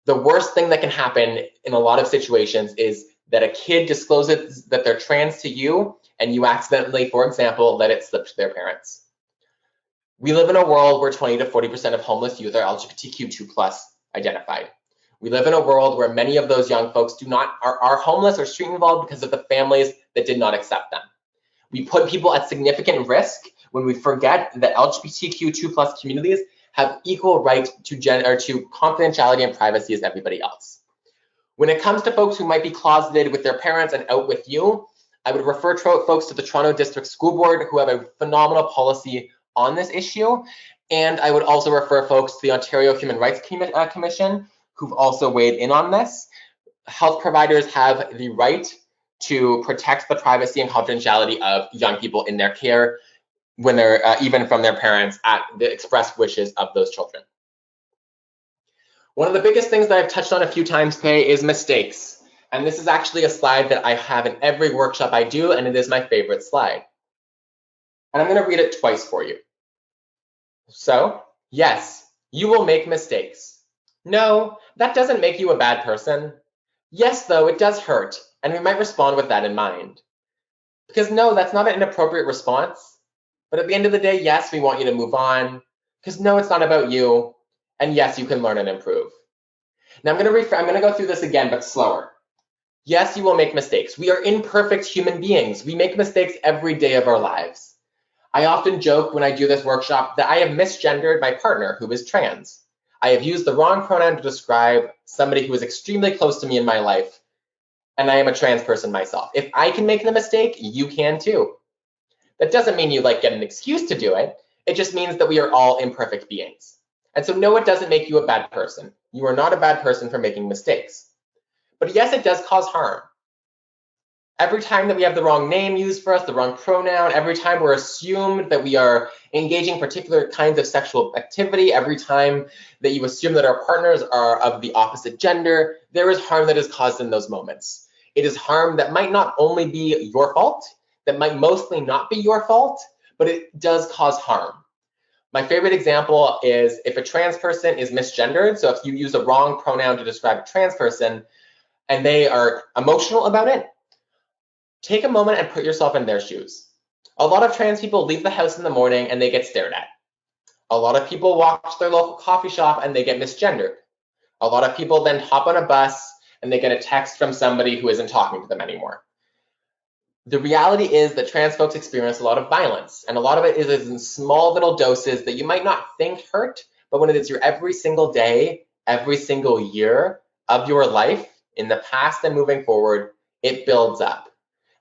The worst thing that can happen in a lot of situations is that a kid discloses that they're trans to you and you accidentally, for example, let it slip to their parents. We live in a world where 20 to 40% of homeless youth are LGBTQ2+ identified. We live in a world where many of those young folks are homeless or street involved because of the families that did not accept them. We put people at significant risk when we forget that LGBTQ2+ communities have equal right to confidentiality and privacy as everybody else. When it comes to folks who might be closeted with their parents and out with you, I would refer folks to the Toronto District School Board, who have a phenomenal policy on this issue. And I would also refer folks to the Ontario Human Rights Commission, who've also weighed in on this. Health providers have the right to protect the privacy and confidentiality of young people in their care when they're even from their parents at the express wishes of those children. One of the biggest things that I've touched on a few times today is mistakes. And this is actually a slide that I have in every workshop I do, and it is my favorite slide. And I'm going to read it twice for you. So, yes, you will make mistakes. No, that doesn't make you a bad person. Yes, though, it does hurt, and we might respond with that in mind. Because no, that's not an inappropriate response. But at the end of the day, yes, we want you to move on. Because no, it's not about you. And yes, you can learn and improve. Now I'm going to go through this again, but slower. Yes, you will make mistakes. We are imperfect human beings. We make mistakes every day of our lives. I often joke when I do this workshop that I have misgendered my partner who is trans. I have used the wrong pronoun to describe somebody who is extremely close to me in my life, and I am a trans person myself. If I can make the mistake, you can too. That doesn't mean you get an excuse to do it. It just means that we are all imperfect beings. And so no, it doesn't make you a bad person. You are not a bad person for making mistakes. But yes, it does cause harm. Every time that we have the wrong name used for us, the wrong pronoun, every time we're assumed that we are engaging particular kinds of sexual activity, every time that you assume that our partners are of the opposite gender, there is harm that is caused in those moments. It is harm that might not only be your fault, that might mostly not be your fault, but it does cause harm. My favorite example is if a trans person is misgendered. So if you use the wrong pronoun to describe a trans person and they are emotional about it, take a moment and put yourself in their shoes. A lot of trans people leave the house in the morning and they get stared at. A lot of people walk to their local coffee shop and they get misgendered. A lot of people then hop on a bus and they get a text from somebody who isn't talking to them anymore. The reality is that trans folks experience a lot of violence, and a lot of it is in small little doses that you might not think hurt, but when it is your every single day, every single year of your life, in the past and moving forward, it builds up.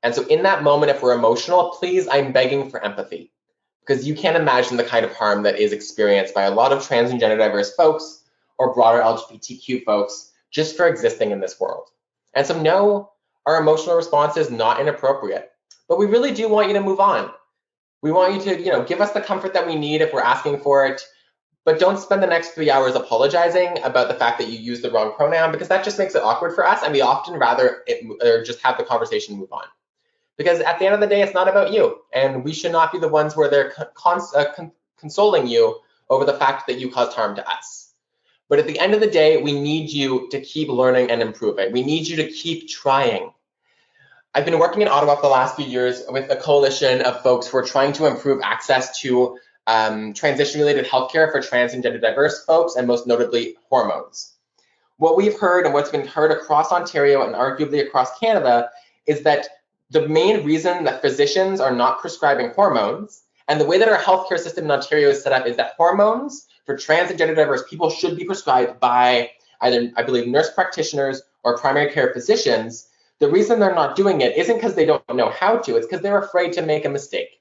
And so in that moment, if we're emotional, please, I'm begging for empathy, because you can't imagine the kind of harm that is experienced by a lot of trans and gender diverse folks or broader LGBTQ folks just for existing in this world. And so no, our emotional response is not inappropriate, but we really do want you to move on. We want you to, give us the comfort that we need if we're asking for it, but don't spend the next 3 hours apologizing about the fact that you used the wrong pronoun, because that just makes it awkward for us, and we often rather just have the conversation move on. Because at the end of the day, it's not about you, and we should not be the ones where they're consoling you over the fact that you caused harm to us. But at the end of the day, we need you to keep learning and improving. We need you to keep trying. I've been working in Ottawa for the last few years with a coalition of folks who are trying to improve access to transition-related healthcare for trans and gender diverse folks, and most notably hormones. What we've heard and what's been heard across Ontario and arguably across Canada is that the main reason that physicians are not prescribing hormones, and the way that our healthcare system in Ontario is set up, is that hormones for trans and gender diverse people should be prescribed by either, I believe, nurse practitioners or primary care physicians. The reason they're not doing it isn't because they don't know how to, it's because they're afraid to make a mistake.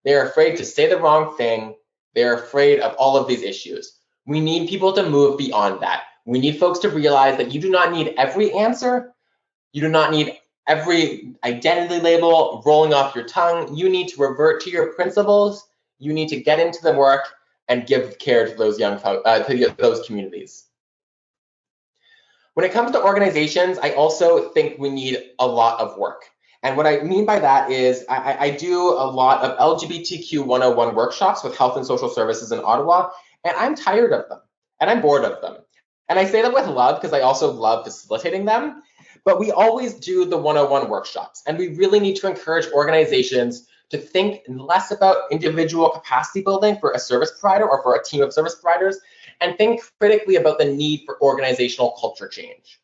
They're afraid to say the wrong thing. They're afraid of all of these issues. We need people to move beyond that. We need folks to realize that you do not need every answer. You do not need every identity label rolling off your tongue. You need to revert to your principles. You need to get into the work and give care to those young folks, to those communities. When it comes to organizations, I also think we need a lot of work. And what I mean by that is I do a lot of LGBTQ 101 workshops with Health and Social Services in Ottawa, and I'm tired of them, and I'm bored of them. And I say that with love because I also love facilitating them, but we always do the 101 workshops, and we really need to encourage organizations to think less about individual capacity building for a service provider or for a team of service providers, and think critically about the need for organizational culture change.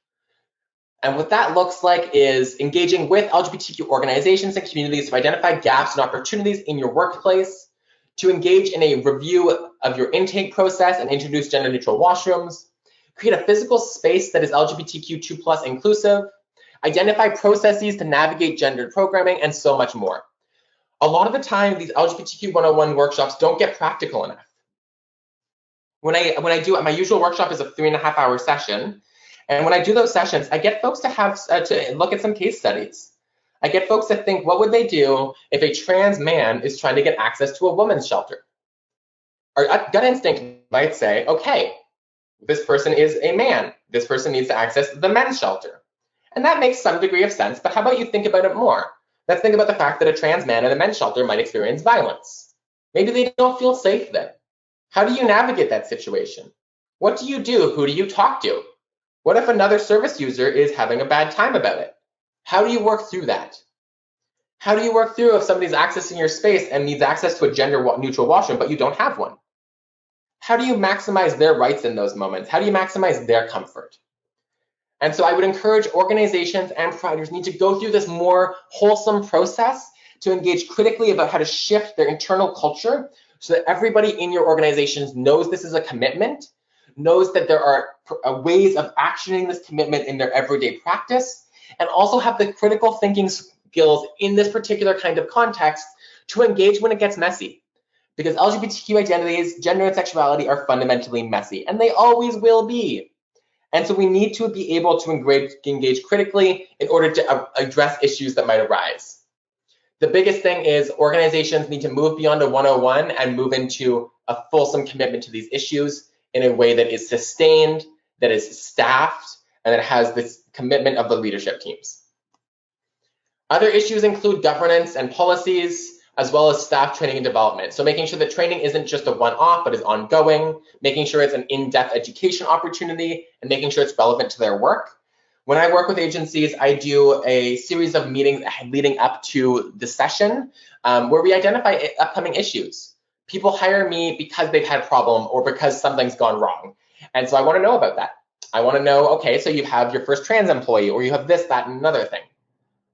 And what that looks like is engaging with LGBTQ organizations and communities to identify gaps and opportunities in your workplace, to engage in a review of your intake process and introduce gender-neutral washrooms, create a physical space that is LGBTQ2+ inclusive, identify processes to navigate gendered programming, and so much more. A lot of the time, these LGBTQ 101 workshops don't get practical enough. When I do, my usual workshop is a 3.5-hour session. And when I do those sessions, I get folks to have to look at some case studies. I get folks to think, what would they do if a trans man is trying to get access to a woman's shelter? Our gut instinct might say, okay, this person is a man. This person needs to access the men's shelter. And that makes some degree of sense, but how about you think about it more? Let's think about the fact that a trans man in a men's shelter might experience violence. Maybe they don't feel safe there. How do you navigate that situation? What do you do? Who do you talk to? What if another service user is having a bad time about it? How do you work through that? How do you work through if somebody's accessing your space and needs access to a gender-neutral washroom, but you don't have one? How do you maximize their rights in those moments? How do you maximize their comfort? And so I would encourage organizations and providers need to go through this more wholesome process to engage critically about how to shift their internal culture so that everybody in your organizations knows this is a commitment, knows that there are ways of actioning this commitment in their everyday practice, and also have the critical thinking skills in this particular kind of context to engage when it gets messy. Because LGBTQ identities, gender and sexuality are fundamentally messy, and they always will be. And so we need to be able to engage critically in order to address issues that might arise. The biggest thing is organizations need to move beyond a 101 and move into a fulsome commitment to these issues in a way that is sustained, that is staffed, and that has this commitment of the leadership teams. Other issues include governance and policies, as well as staff training and development. So making sure that training isn't just a one-off, but is ongoing, making sure it's an in-depth education opportunity, and making sure it's relevant to their work. When I work with agencies, I do a series of meetings leading up to the session where we identify upcoming issues. People hire me because they've had a problem or because something's gone wrong. And so I want to know about that. I want to know, okay, so you have your first trans employee, or you have this, that, and another thing.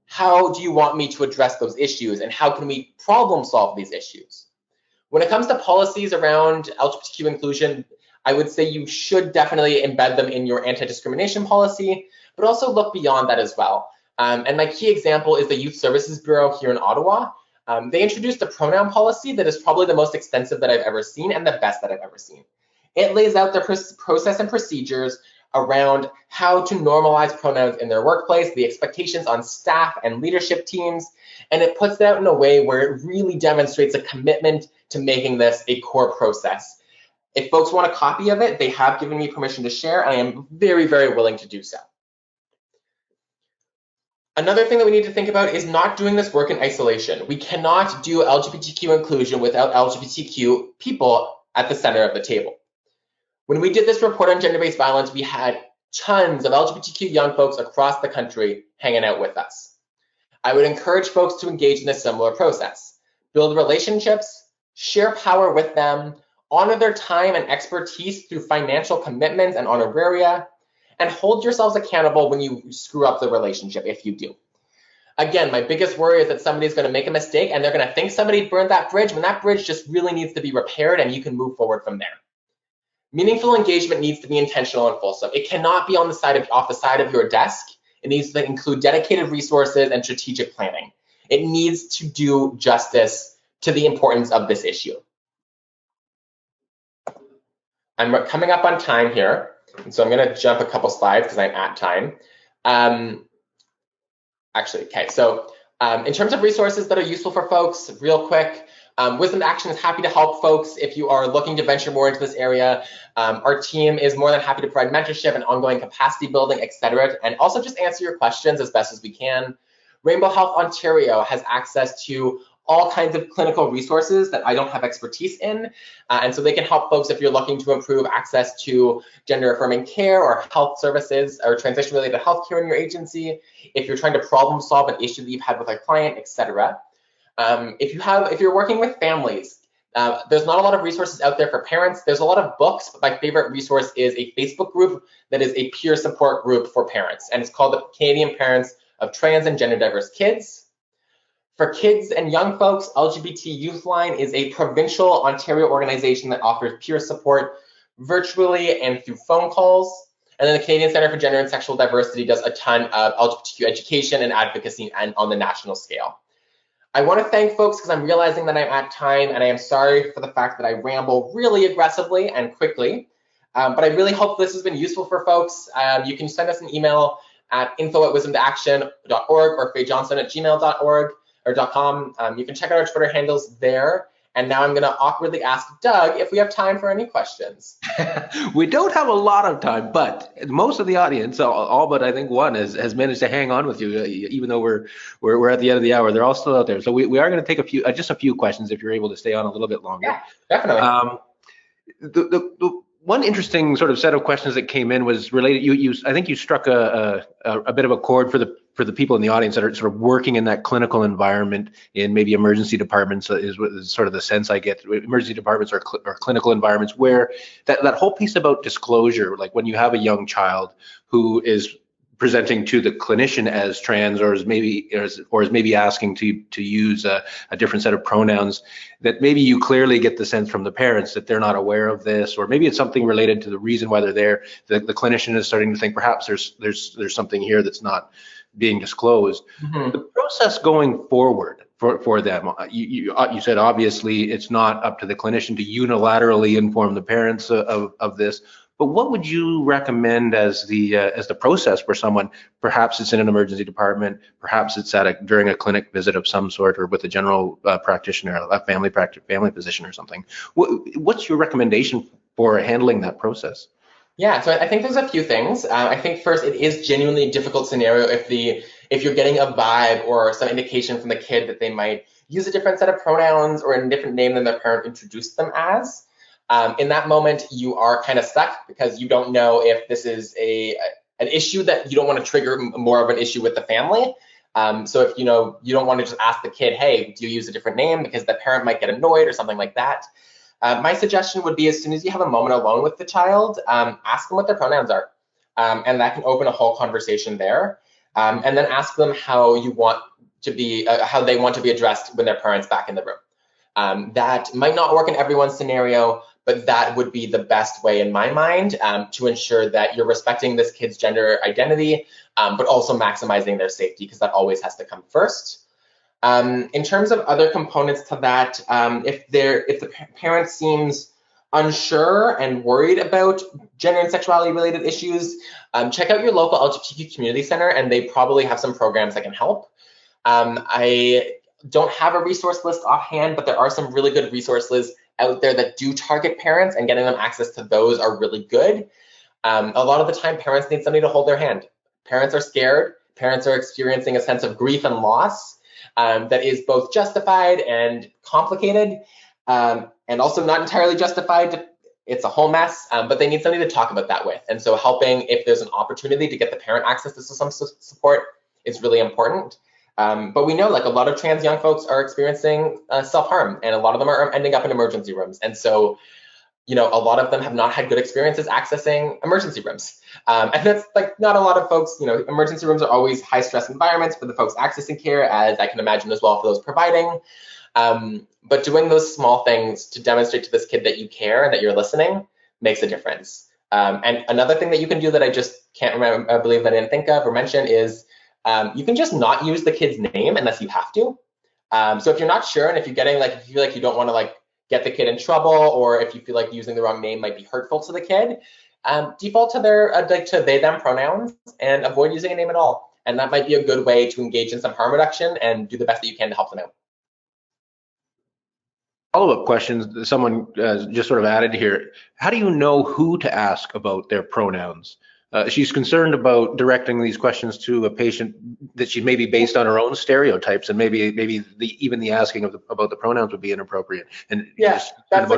How do you want me to address those issues, and how can we problem solve these issues? When it comes to policies around LGBTQ inclusion, I would say you should definitely embed them in your anti-discrimination policy, but also look beyond that as well. And my key example is the Youth Services Bureau here in Ottawa. They introduced a pronoun policy that is probably the most extensive that I've ever seen and the best that I've ever seen. It lays out the process and procedures around how to normalize pronouns in their workplace, the expectations on staff and leadership teams, and it puts that in a way where it really demonstrates a commitment to making this a core process. If folks want a copy of it, they have given me permission to share, and I am very, very willing to do so. Another thing that we need to think about is not doing this work in isolation. We cannot do LGBTQ inclusion without LGBTQ people at the center of the table. When we did this report on gender-based violence, we had tons of LGBTQ young folks across the country hanging out with us. I would encourage folks to engage in a similar process. Build relationships, share power with them, honor their time and expertise through financial commitments and honoraria, and hold yourselves accountable when you screw up the relationship, if you do. Again, my biggest worry is that somebody's going to make a mistake and they're going to think somebody burned that bridge when that bridge just really needs to be repaired, and you can move forward from there. Meaningful engagement needs to be intentional and fulsome. It cannot be on the side of, off the side of your desk. It needs to include dedicated resources and strategic planning. It needs to do justice to the importance of this issue. I'm coming up on time here, and so I'm going to jump a couple slides because I'm at time. In terms of resources that are useful for folks, real quick, Wisdom Action is happy to help folks if you are looking to venture more into this area. Our team is more than happy to provide mentorship and ongoing capacity building, etc., and also just answer your questions as best as we can. Rainbow Health Ontario has access to all kinds of clinical resources that I don't have expertise in. And so they can help folks if you're looking to improve access to gender affirming care or health services or transition related health care in your agency, if you're trying to problem solve an issue that you've had with a client, etc. If you're working with families, there's not a lot of resources out there for parents. There's a lot of books, but my favorite resource is a Facebook group that is a peer support group for parents, and it's called the Canadian Parents of Trans and Gender Diverse Kids. For kids and young folks, LGBT Youth Line is a provincial Ontario organization that offers peer support virtually and through phone calls. And then the Canadian Centre for Gender and Sexual Diversity does a ton of LGBTQ education and advocacy and on the national scale. I want to thank folks because I'm realizing that I'm at time, and I am sorry for the fact that I ramble really aggressively and quickly. But I really hope this has been useful for folks. You can send us an email at info@wisdomtoaction.org or fayejohnston@gmail.org. or .com. You can check out our Twitter handles there. And now I'm going to awkwardly ask Doug if we have time for any questions. We don't have a lot of time, but most of the audience, all but I think one, has managed to hang on with you, even though we're at the end of the hour. They're all still out there. So we are going to take just a few questions if you're able to stay on a little bit longer. Yeah, definitely. The one interesting sort of set of questions that came in was related. I think you struck a bit of a chord for the people in the audience that are sort of working in that clinical environment in maybe emergency departments is sort of the sense I get. Emergency departments or clinical environments where that whole piece about disclosure, like when you have a young child who is presenting to the clinician as trans or is maybe asking to use a different set of pronouns, that maybe you clearly get the sense from the parents that they're not aware of this, or maybe it's something related to the reason why they're there. The clinician is starting to think perhaps there's something here that's not being disclosed. Mm-hmm. The process going forward for them, you said obviously it's not up to the clinician to unilaterally inform the parents of this. But what would you recommend as the process for someone? Perhaps it's in an emergency department, perhaps it's during a clinic visit of some sort, or with a general practitioner, a family physician or something. What's your recommendation for handling that process? Yeah, so I think there's a few things. I think first, it is genuinely a difficult scenario if you're getting a vibe or some indication from the kid that they might use a different set of pronouns or a different name than their parent introduced them as. In that moment, you are kind of stuck because you don't know if this is an issue that you don't want to trigger more of an issue with the family. So if you don't want to just ask the kid, hey, do you use a different name, because the parent might get annoyed or something like that. My suggestion would be, as soon as you have a moment alone with the child, ask them what their pronouns are. And that can open a whole conversation there. And then ask them how they want to be addressed when their parent's back in the room. That might not work in everyone's scenario, but that would be the best way in my mind to ensure that you're respecting this kid's gender identity, but also maximizing their safety, because that always has to come first. In terms of other components to that, if the parent seems unsure and worried about gender and sexuality related issues, check out your local LGBTQ community center, and they probably have some programs that can help. I don't have a resource list offhand, but there are some really good resource lists out there that do target parents, and getting them access to those are really good. A lot of the time, parents need somebody to hold their hand. Parents are scared. Parents are experiencing a sense of grief and loss that is both justified and complicated, and also not entirely justified. It's a whole mess, but they need somebody to talk about that with. And so helping, if there's an opportunity to get the parent access to some support, is really important. But we know, like, a lot of trans young folks are experiencing self-harm, and a lot of them are ending up in emergency rooms. And so, a lot of them have not had good experiences accessing emergency rooms. And that's like not a lot of folks, emergency rooms are always high stress environments for the folks accessing care, as I can imagine as well for those providing. But doing those small things to demonstrate to this kid that you care and that you're listening makes a difference. And another thing that you can do that I just can't remember, I believe I didn't think of or mention, is you can just not use the kid's name unless you have to. So if you're not sure, and if you feel like you don't want to get the kid in trouble, or if you feel like using the wrong name might be hurtful to the kid, default to their to they them pronouns and avoid using a name at all. And that might be a good way to engage in some harm reduction and do the best that you can to help them out. Follow-up questions someone just sort of added here. How do you know who to ask about their pronouns? She's concerned about directing these questions to a patient that she may be based on her own stereotypes, and maybe even the asking about the pronouns would be inappropriate. And yeah, that's a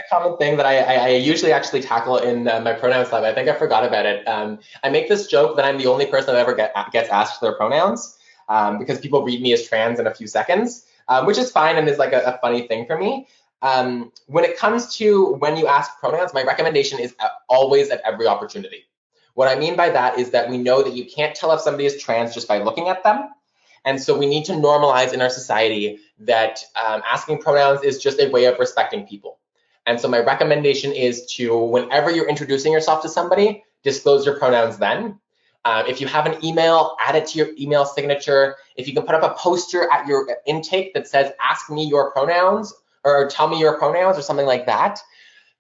common thing that I usually actually tackle in my pronouns lab. I think I forgot about it. I make this joke that I'm the only person that ever gets asked for their pronouns because people read me as trans in a few seconds, which is fine and is like a funny thing for me. When it comes to when you ask pronouns, my recommendation is always at every opportunity. What I mean by that is that we know that you can't tell if somebody is trans just by looking at them. And so we need to normalize in our society that asking pronouns is just a way of respecting people. And so my recommendation is to, whenever you're introducing yourself to somebody, disclose your pronouns then. If you have an email, add it to your email signature. If you can put up a poster at your intake that says, ask me your pronouns, or tell me your pronouns, or something like that,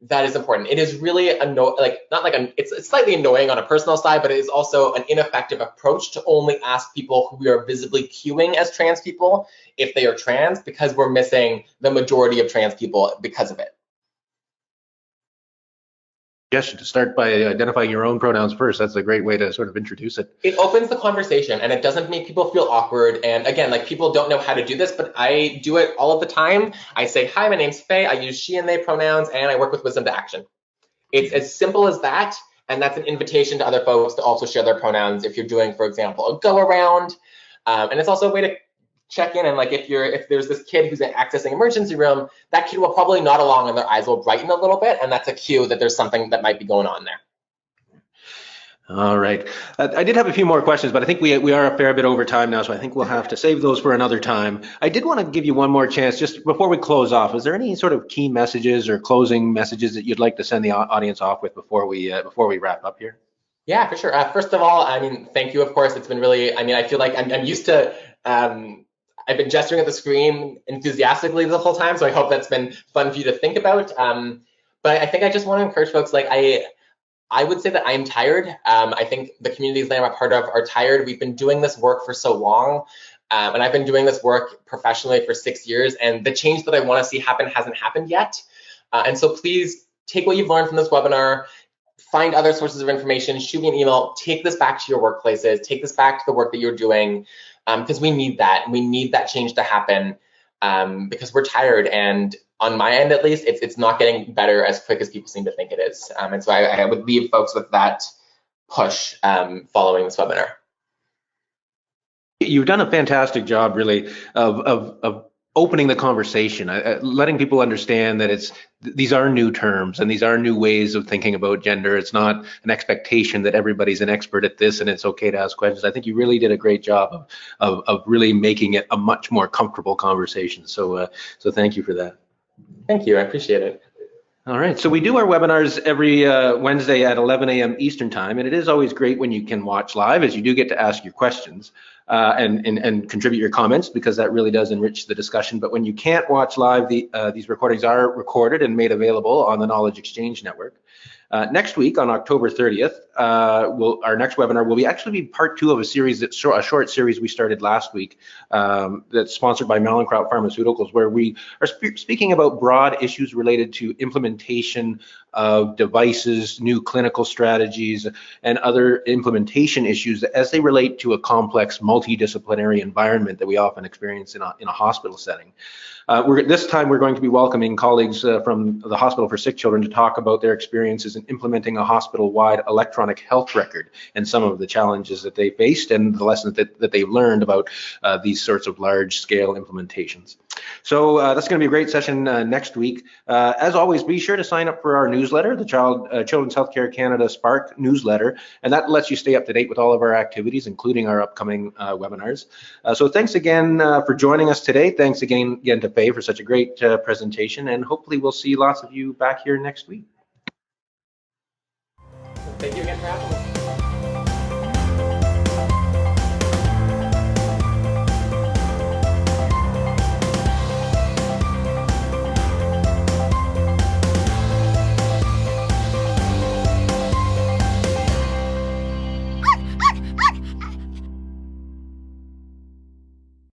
that is important. It is really it's slightly annoying on a personal side, but it is also an ineffective approach to only ask people who we are visibly queuing as trans people if they are trans, because we're missing the majority of trans people because of it. Suggestion to start by identifying your own pronouns first. That's a great way to sort of introduce it. It opens the conversation and it doesn't make people feel awkward. And again, like, people don't know how to do this, but I do it all of the time. I say, hi, my name's Faye. I use she and they pronouns, and I work with Wisdom to Action. It's as simple as that. And that's an invitation to other folks to also share their pronouns if you're doing, for example, a go around. And it's also a way to check in, and like, if there's this kid who's accessing emergency room, that kid will probably nod along and their eyes will brighten a little bit, and that's a cue that there's something that might be going on there. All right. I did have a few more questions, but I think we are a fair bit over time now, so I think we'll have to save those for another time. I did want to give you one more chance just before we close off. Is there any sort of key messages or closing messages that you'd like to send the audience off with before we wrap up here? Yeah, for sure. First of all, I mean, thank you. Of course, it's been really, I mean, I feel like I'm used to, I've been gesturing at the screen enthusiastically the whole time, so I hope that's been fun for you to think about. But I think I just want to encourage folks, like, I would say that I'm tired. I think the communities that I'm a part of are tired. We've been doing this work for so long, and I've been doing this work professionally for 6 years, and the change that I want to see happen hasn't happened yet. And so please take what you've learned from this webinar, find other sources of information, shoot me an email, take this back to your workplaces, take this back to the work that you're doing, because we need that. We need that change to happen because we're tired. And on my end, at least, it's not getting better as quick as people seem to think it is. And so I would leave folks with that push following this webinar. You've done a fantastic job, really, of opening the conversation, letting people understand that these are new terms and these are new ways of thinking about gender. It's not an expectation that everybody's an expert at this and it's okay to ask questions. I think you really did a great job of really making it a much more comfortable conversation. So thank you for that. Thank you. I appreciate it. All right, so we do our webinars every Wednesday at 11 a.m. Eastern time, and it is always great when you can watch live, as you do get to ask your questions and contribute your comments, because that really does enrich the discussion. But when you can't watch live, these recordings are recorded and made available on the Knowledge Exchange Network. Next week, on October 30th, our next webinar will actually be part 2 of a series, a short series we started last week that's sponsored by Mallinckrodt Pharmaceuticals, where we are speaking about broad issues related to implementation of devices, new clinical strategies, and other implementation issues as they relate to a complex multidisciplinary environment that we often experience in a hospital setting. This time we're going to be welcoming colleagues from the Hospital for Sick Children to talk about their experiences in implementing a hospital-wide electronic health record and some of the challenges that they faced and the lessons that they've learned about these sorts of large-scale implementations. So that's going to be a great session next week. As always, be sure to sign up for our newsletter, the Children's Healthcare Canada Spark newsletter, and that lets you stay up to date with all of our activities, including our upcoming webinars. So thanks again for joining us today. Thanks again to Faye for such a great presentation, and hopefully we'll see lots of you back here next week. Thank you again for having me.